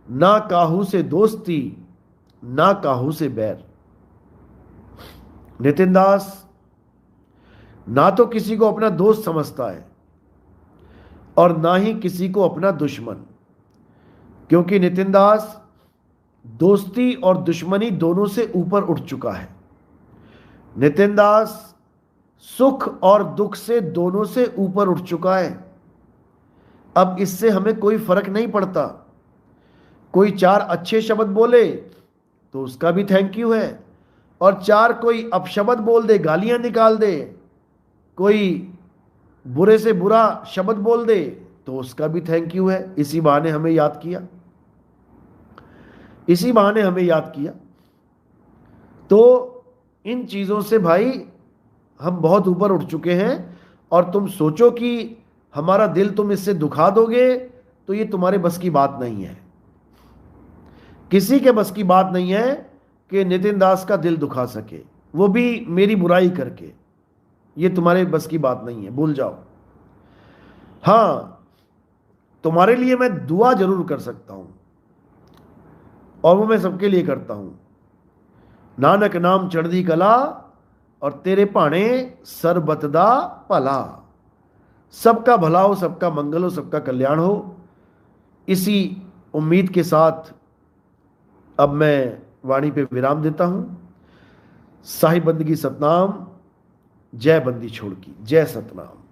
ना काहू से दोस्ती ना काहू से बैर। नितिन दास ना तो किसी को अपना दोस्त समझता है और ना ही किसी को अपना दुश्मन, क्योंकि नितिन दास दोस्ती और दुश्मनी दोनों से ऊपर उठ चुका है। नितिन दास सुख और दुख से दोनों से ऊपर उठ चुका है। अब इससे हमें कोई फर्क नहीं पड़ता। कोई 4 अच्छे शब्द बोले तो उसका भी थैंक यू है, और 4 कोई अपशब्द बोल दे, गालियां निकाल दे, कोई बुरे से बुरा शब्द बोल दे तो उसका भी थैंक यू है। इसी बहाने हमें याद किया, इसी बहाने हमें याद किया। तो इन चीजों से भाई हम बहुत ऊपर उठ चुके हैं। और तुम सोचो कि हमारा दिल तुम इससे दुखा दोगे, तो ये तुम्हारे बस की बात नहीं है। किसी के बस की बात नहीं है कि नितिन दास का दिल दुखा सके, वो भी मेरी बुराई करके। ये तुम्हारे बस की बात नहीं है, भूल जाओ। हां, तुम्हारे लिए मैं दुआ जरूर कर सकता हूं, और वो मैं सबके लिए करता हूं। नानक नाम चढ़दी कला और तेरे भाणे सरबत दा भला। सबका भला हो, सबका मंगल हो, सबका कल्याण हो। इसी उम्मीद के साथ अब मैं वाणी पे विराम देता हूं। साहिब बंदगी सतनाम, जय बंदी छोड़ की, जय सतनाम।